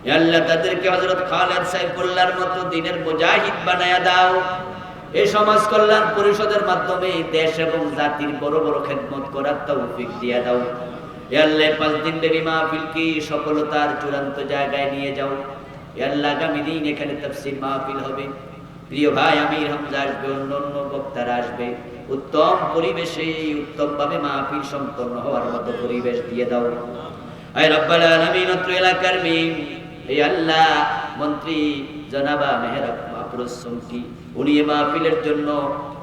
ইয়া আল্লাহ, তাদেরকে হযরত খালিদ সাইফুল্লাহর মতো দ্বীনের মুজাহিদ বানায়া দাও। এই সমাজ কল্যাণ পরিষদের মাধ্যমে দেশ এবং জাতির বড় বড় খেদমত করার তৌফিক দিয়া দাও। ইয়া আল্লাহ, 5 দিন ব্যাপী মাহফিলকে সফলতার চূড়ান্ত জায়গায় নিয়ে যাও। ইয়া আল্লাহ, আগামী দিন এখানে তাফসীর মাহফিল হবে, প্রিয় ভাই আমির হামজা আসবে, অন্যান্য বক্তারা আসবে, উত্তম পরিবেশে উত্তমভাবে মাহফিল সম্পন্ন হওয়ার মতো পরিবেশ দিয়ে দাও। আয় রব্বুল আলামিন, অত্র এলাকার মেয়ে এই আল্লাহ মন্ত্রী জনাবা মেহের আফরোজ চমকি, উনি এই মাহফিলের জন্য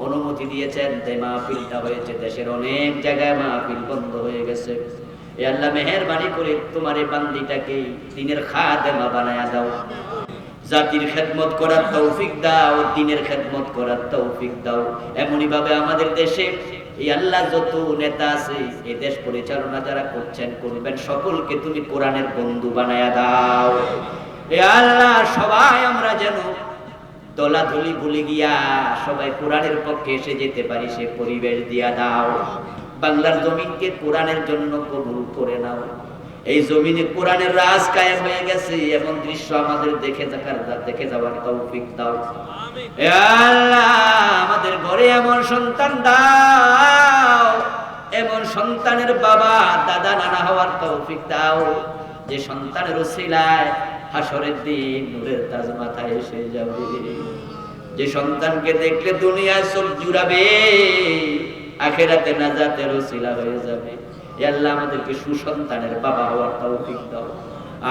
অনুমতি দিয়েছেন, তাই মাহফিলটা হয়েছে। দেশের অনেক জায়গায় মাহফিল বন্ধ হয়ে গেছে। এই আল্লাহ, মেহেরবানি করে তোমার এই বান্দিটাকে দ্বীনের খাদেমা বানায়া দাও, জাতির খেদমত করার তৌফিক দাও, দ্বীনের খেদমত করার তৌফিক দাও। এমনই ভাবে আমাদের দেশে এই আল্লাহ যত নেতা আছে, এই দেশ পরিচালনা যারা করছেন করবেন, সকলকে তুমি কোরআনের বন্ধু বানায়া দাও। এ আল্লাহ, সবাই আমরা যেন দলাধলি ভুলে গিয়া সবাই কোরআনের পক্ষে এসে যেতে পারি সে পরিবেশ দিয়া দাও। বাংলার জমিনকে কোরআনের জন্য কবুল করে নাও। এই জমিনে কোরআনের রাজ কায়েম হয়ে গেছে, এমন দৃশ্য আমাদের দেখে যাওয়ার তৌফিক দাও। হে আল্লাহ, আমাদের ঘরে এমন সন্তান দাও, এমন সন্তানের বাবা দাদা নানা হওয়ার তৌফিক দাও, যে সন্তানের ওসিলায় হাসরের দিন নূরের তাজ মাথায় এসে যাবে, যে সন্তানকে দেখলে দুনিয়ায় চোখ জুড়াবে, আখিরাতে নাজাতের ওসিলা হয়ে যাবে। হে আল্লাহ, আমাদেরকে সুসন্তানের বাবা হওয়ার তৌফিক দাও,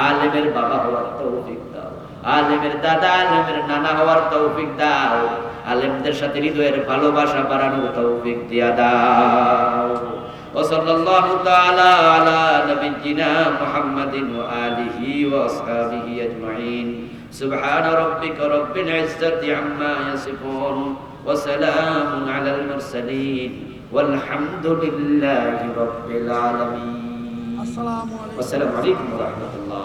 আলেমের বাবা হওয়ার তৌফিক দাও, আলেমের দাদা আলেমের নানা হওয়ার তৌফিক দাও, আলেমদের সাথে হৃদয়ের ভালোবাসা বাড়ানোর তৌফিক দিয়া দাও। وصلى الله تعالى على نبينا محمد وآله وأصحابه أجمعين سبحان ربك رب العزة عما يصفون وسلام على المرسلين والحمد لله رب العالمين. السلام عليكم ورحمة الله.